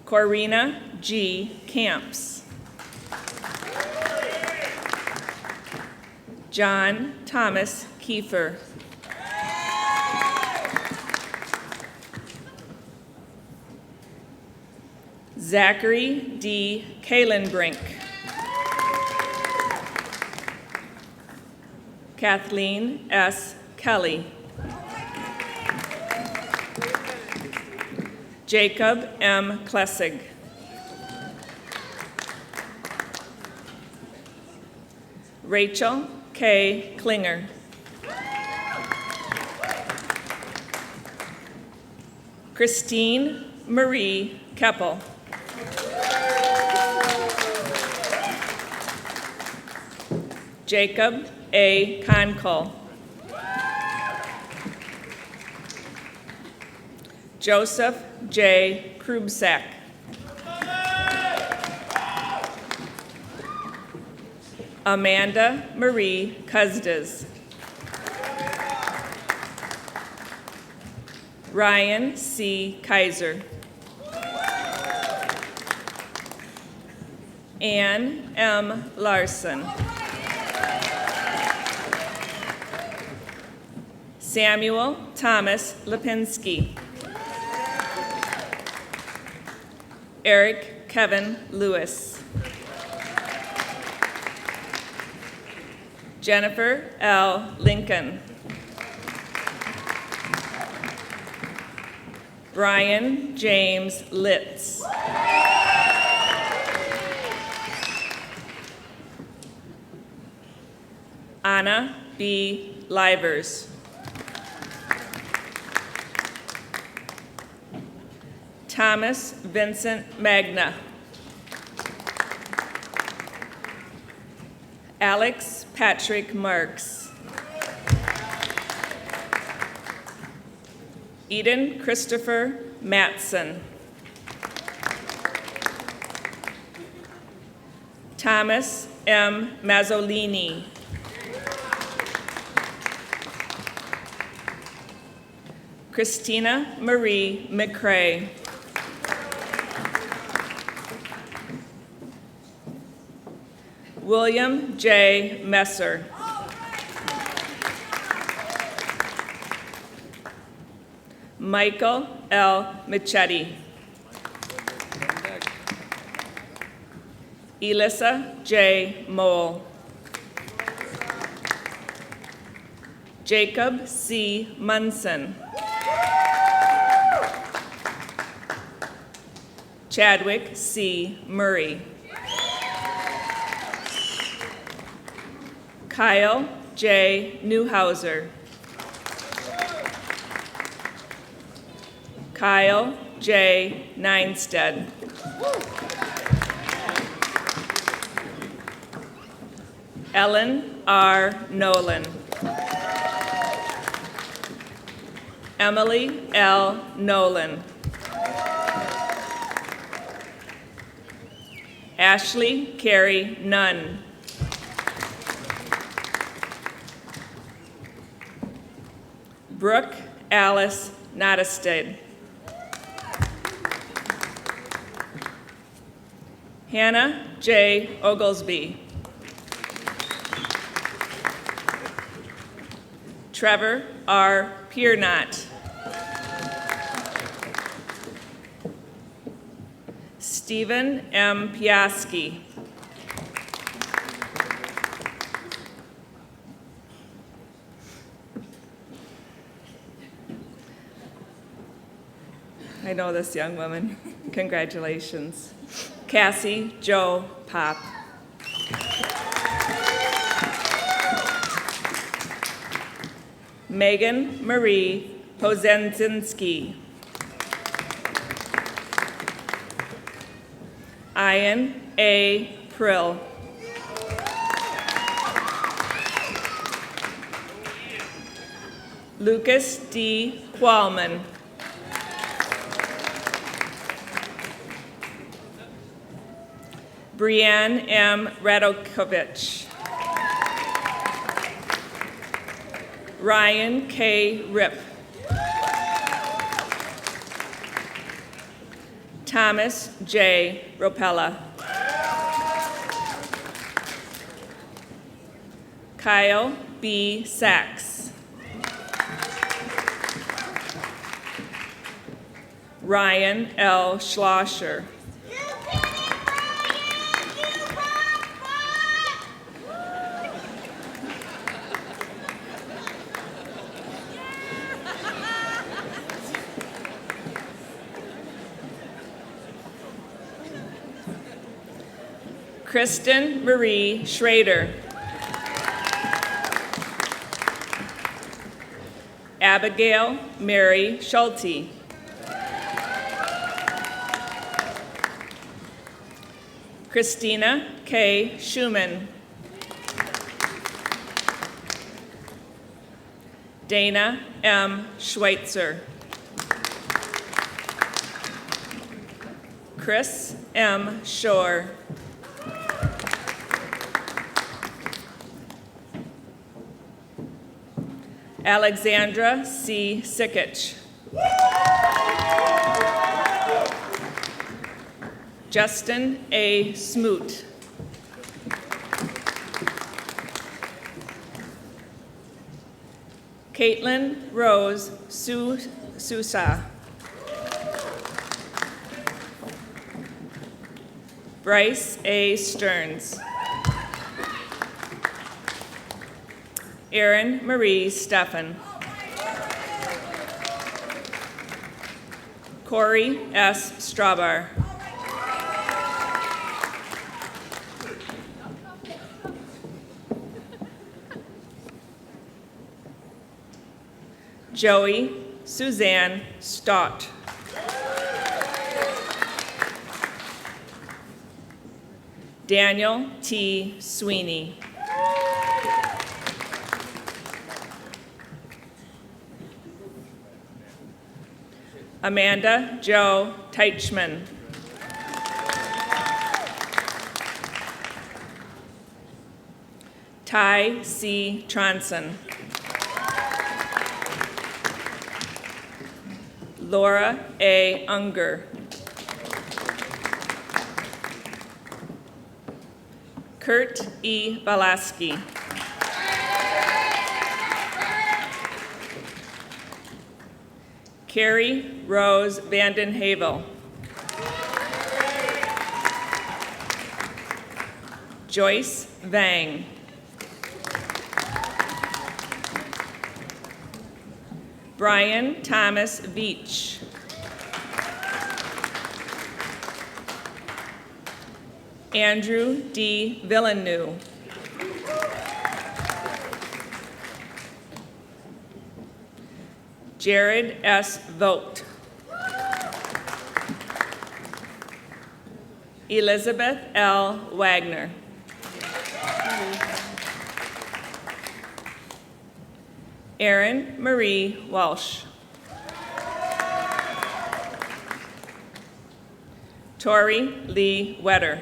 Corina G. Camps. John Thomas Kiefer. Zachary D. Kalenbrink. Kathleen S. Kelly. Jacob M. Klessig. Rachel K. Klinger. Christine Marie Keppel. Jacob A. Konkol. Joseph J. Krubsack. Amanda Marie Cusdes. Ryan C. Kaiser. Ann M. Larson. Samuel Thomas Lipinski. Eric Kevin Lewis. Jennifer L. Lincoln. Brian James Litz. Anna B. Livers. Thomas Vincent Magna. Alex Patrick Marks. Eden Christopher Matson. Thomas M. Mazzolini. Christina Marie McCrae. William J. Messer. Michael L. Michetti. Elissa J. Mole. Jacob C. Munson. Chadwick C. Murray. Kyle J. Newhauser. Kyle J. Neinstead. Ellen R. Nolan. Emily L. Nolan. Ashley Carey Nunn. Brooke Alice Nottestead. Hannah J. Oglesby. Trevor R. Piernot. Stephen M. Piaski. I know this young woman. Congratulations. Cassie Jo Pop. Megan Marie Pozenzinski. Ian A. Prill. Lucas D. Qualman. Brianne M. Radokovich. Ryan K. Rip. Thomas J. Ropella. Kyle B. Sachs. Ryan L. Schlosser. Kristen Marie Schrader. Abigail Mary Schulte. Christina K. Schumann. Dana M. Schweitzer. Chris M. Shore. Alexandra C. Sikich. Justin A. Smoot. Caitlin Rose Sousa. Bryce A. Stearns. Erin Marie Steffen. Corey S. Strawbar. Joey Suzanne Stott. Daniel T. Sweeney. Amanda Jo Teichman. Ty C. Tronson. Laura A. Unger. Kurt E. Balaski. Carrie Rose Vanden Havel. Joyce Vang. Brian Thomas Veach. Andrew D. Villeneuve. Jared S. Vogt. Elizabeth L. Wagner. Erin Marie Walsh. Tori Lee Wetter.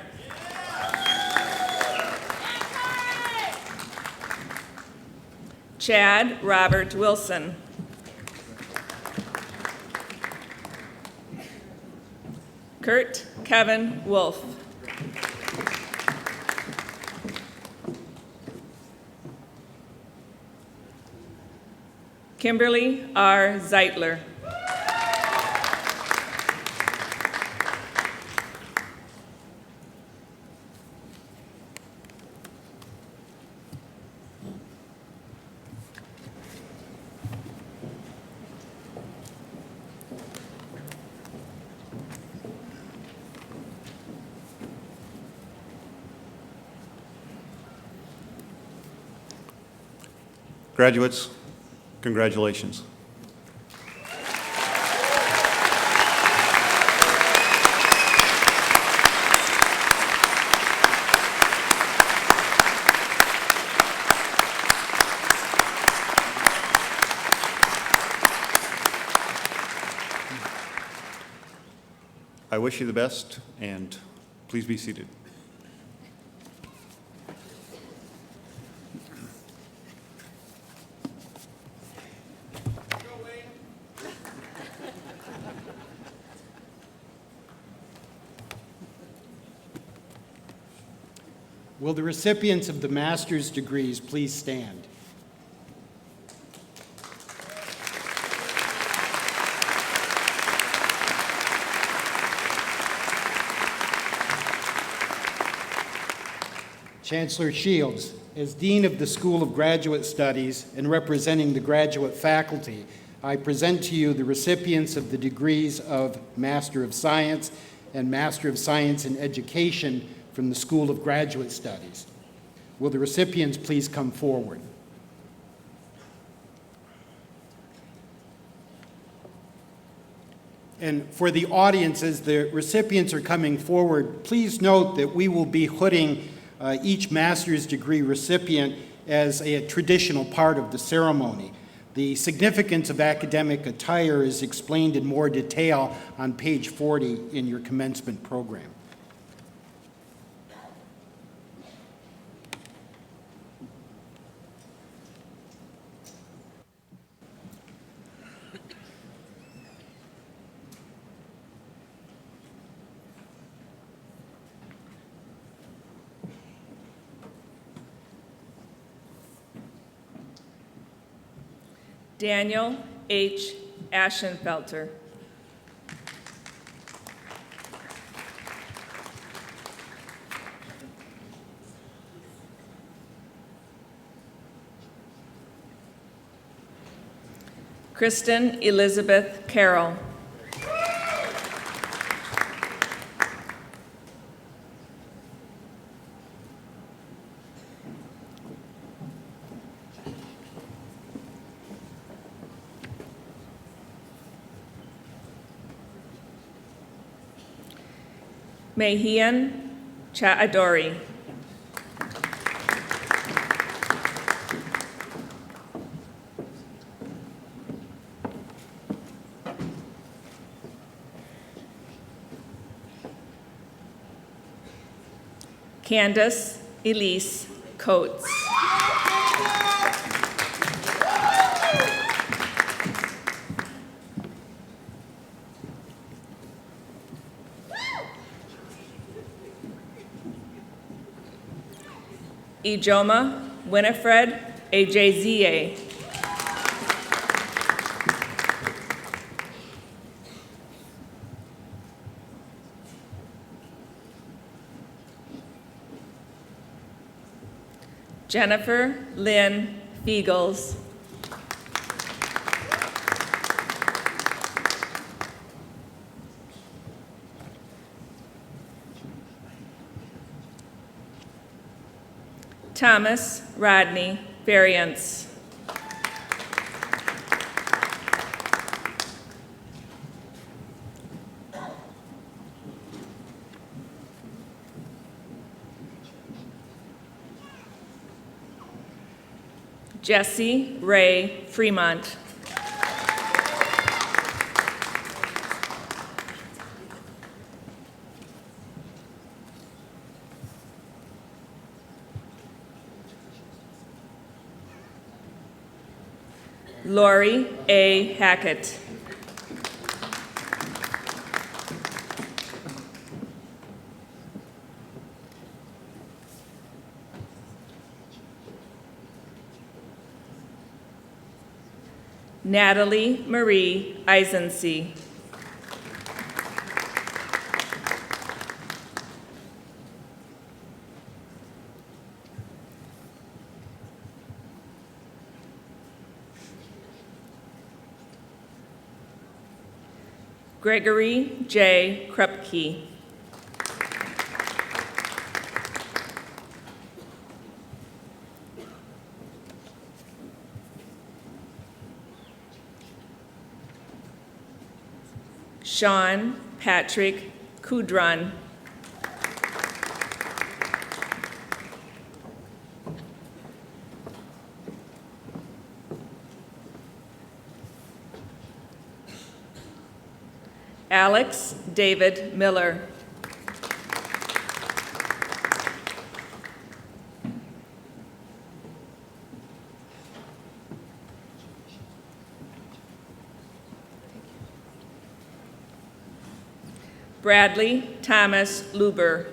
Chad Robert Wilson. Kurt Kevin Wolf. Kimberly R. Zeitler. Graduates, congratulations. I wish you the best, and please be seated. Will the recipients of the master's degrees please stand? Chancellor Shields, as Dean of the School of Graduate Studies and representing the graduate faculty, I present to you the recipients of the degrees of Master of Science and Master of Science in Education from the School of Graduate Studies. Will the recipients please come forward? And for the audience, as the recipients are coming forward, please note that we will be hooding each master's degree recipient as a traditional part of the ceremony. The significance of academic attire is explained in more detail on page 40 in your commencement program. Daniel H. Aschenfelter. Kristen Elizabeth Carroll. Mehian Chaadori. Candace Elise Coates. Ijoma Winifred Ajazie. Jennifer Lynn Fiegels. Thomas Rodney Variance. Jesse Ray Fremont. Lori A. Hackett. Natalie Marie Eisensee. Gregory J. Krupke. Sean Patrick Kudron. Alex David Miller. Bradley Thomas Luber.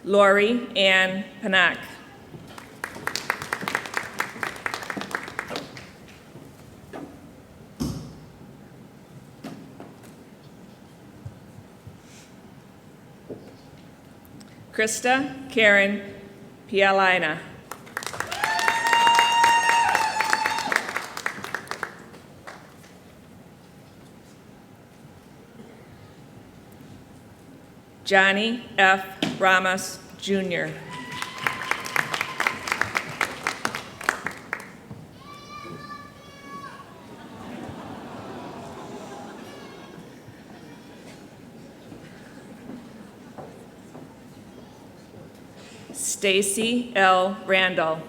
Lori Ann Panak. Krista Karen Pialina. Johnny F. Ramos, Jr. Stacy L. Randall.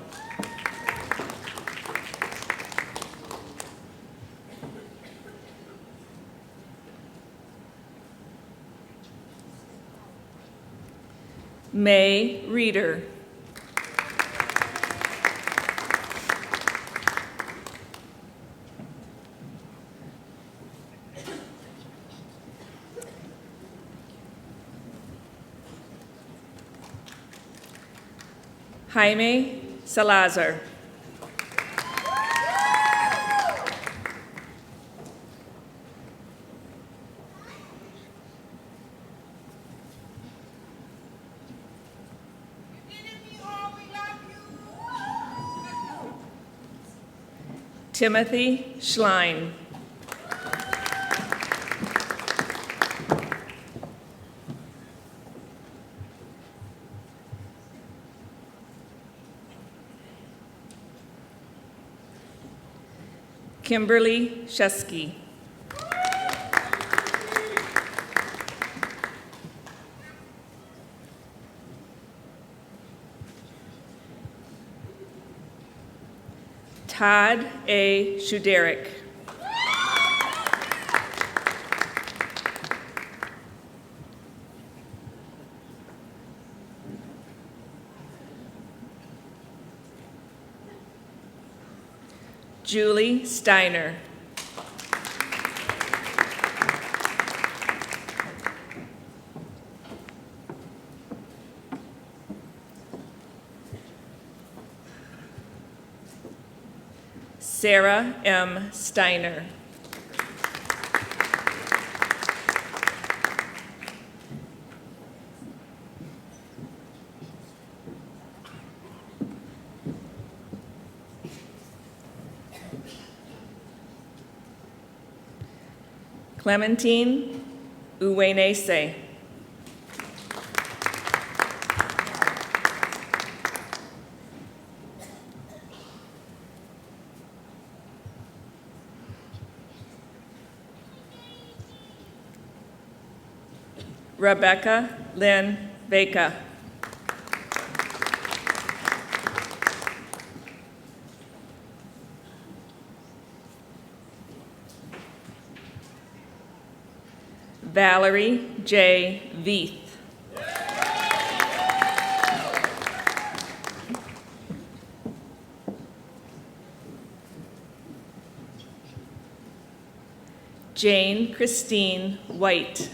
May Reeder. Jaime Salazar. Timothy Schlein. Kimberly Shesky. Todd A. Shuderik. Julie Steiner. Sarah M. Steiner. Clementine Uwenese. Rebecca Lynn Veka. Valerie J. Veith. Jane Christine White.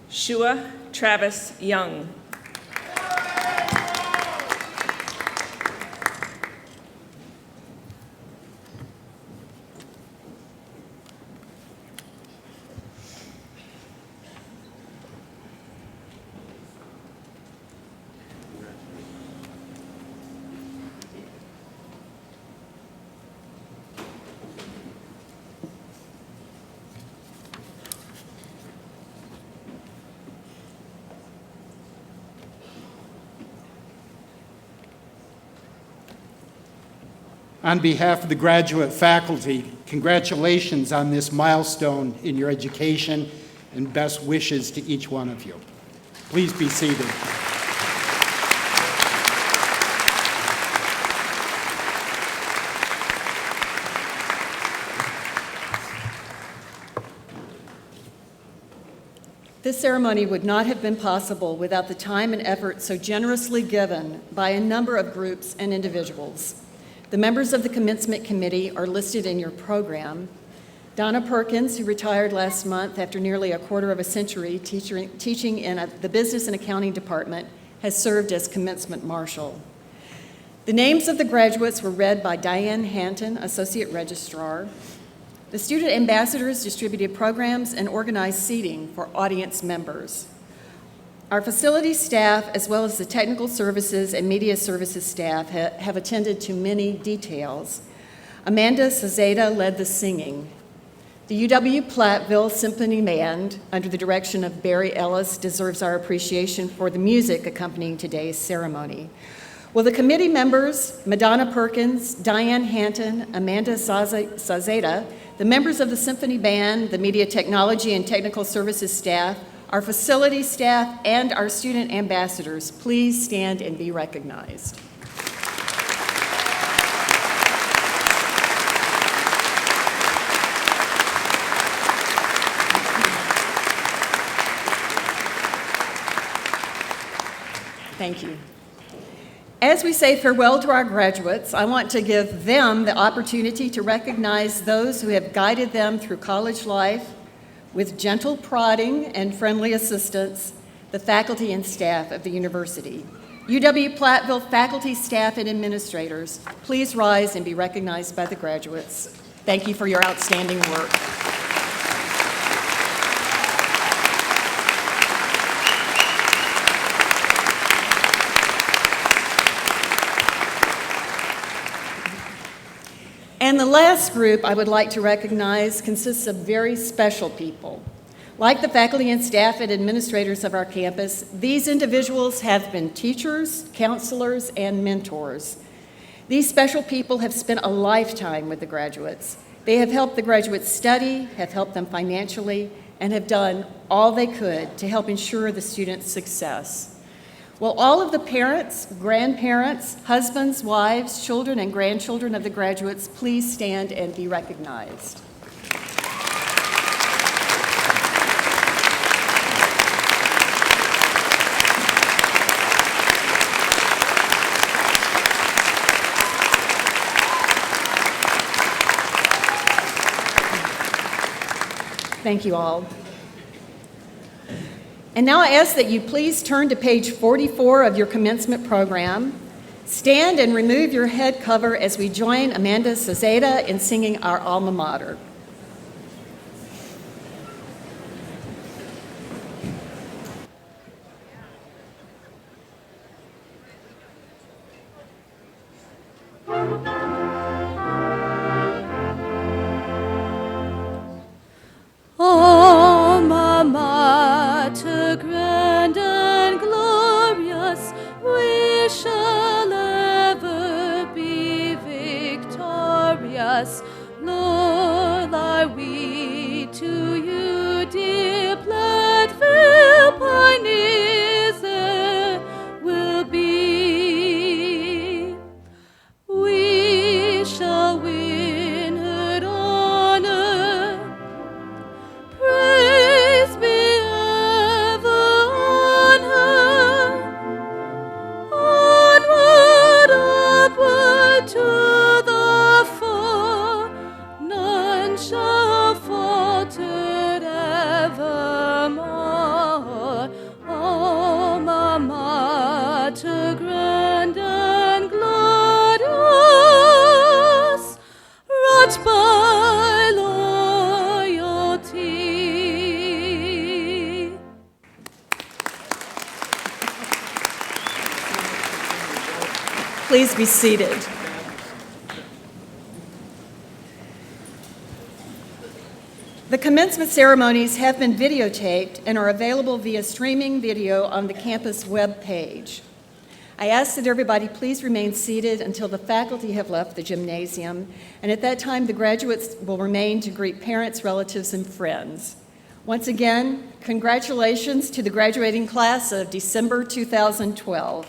Shua Travis Young. On behalf of the graduate faculty, congratulations on this milestone in your education and best wishes to each one of you. Please be seated. This ceremony would not have been possible without the time and effort so generously given by a number of groups and individuals. The members of the commencement committee are listed in your program. Donna Perkins, who retired last month after nearly a quarter of a century teaching in the business and accounting department, has served as commencement marshal. The names of the graduates were read by Diane Hanton, associate registrar. The student ambassadors distributed programs and organized seating for audience members. Our facility staff, as well as the technical services and media services staff, have attended to many details. Amanda Sazeda led the singing. The UW-Platteville Symphony Band, under the direction of Barry Ellis, deserves our appreciation for the music accompanying today's ceremony. Will the committee members, Madonna Perkins, Diane Hanton, Amanda Sazeda, the members of the Symphony Band, the media technology and technical services staff, our facility staff, and our student ambassadors, please stand and be recognized. Thank you. As we say farewell to our graduates, I want to give them the opportunity to recognize those who have guided them through college life with gentle prodding and friendly assistance, the faculty and staff of the university. UW-Platteville faculty, staff, and administrators, please rise and be recognized by the graduates. Thank you for your outstanding work. And the last group I would like to recognize consists of very special people. Like the faculty and staff and administrators of our campus, these individuals have been teachers, counselors, and mentors. These special people have spent a lifetime with the graduates. They have helped the graduates study, have helped them financially, and have done all they could to help ensure the students' success. Will all of the parents, grandparents, husbands, wives, children, and grandchildren of the graduates please stand and be recognized? Thank you all. And now I ask that you please turn to page 44 of your commencement program. Stand and remove your head cover as we join Amanda Sazeda in singing our alma mater. Alma mater, grand and glorious, we shall ever be victorious. Lord, are we to you, dear Platteville pioneers, there will be. We shall win her honor. Praise be ever on her. Onward, upward to the fore, none shall falter evermore. Alma mater, grand and glorious, wrought by loyalty. Please be seated. The commencement ceremonies have been videotaped and are available via streaming video on the campus web page. I ask that everybody please remain seated until the faculty have left the gymnasium, and at that time the graduates will remain to greet parents, relatives, and friends. Once again, congratulations to the graduating class of December 2012.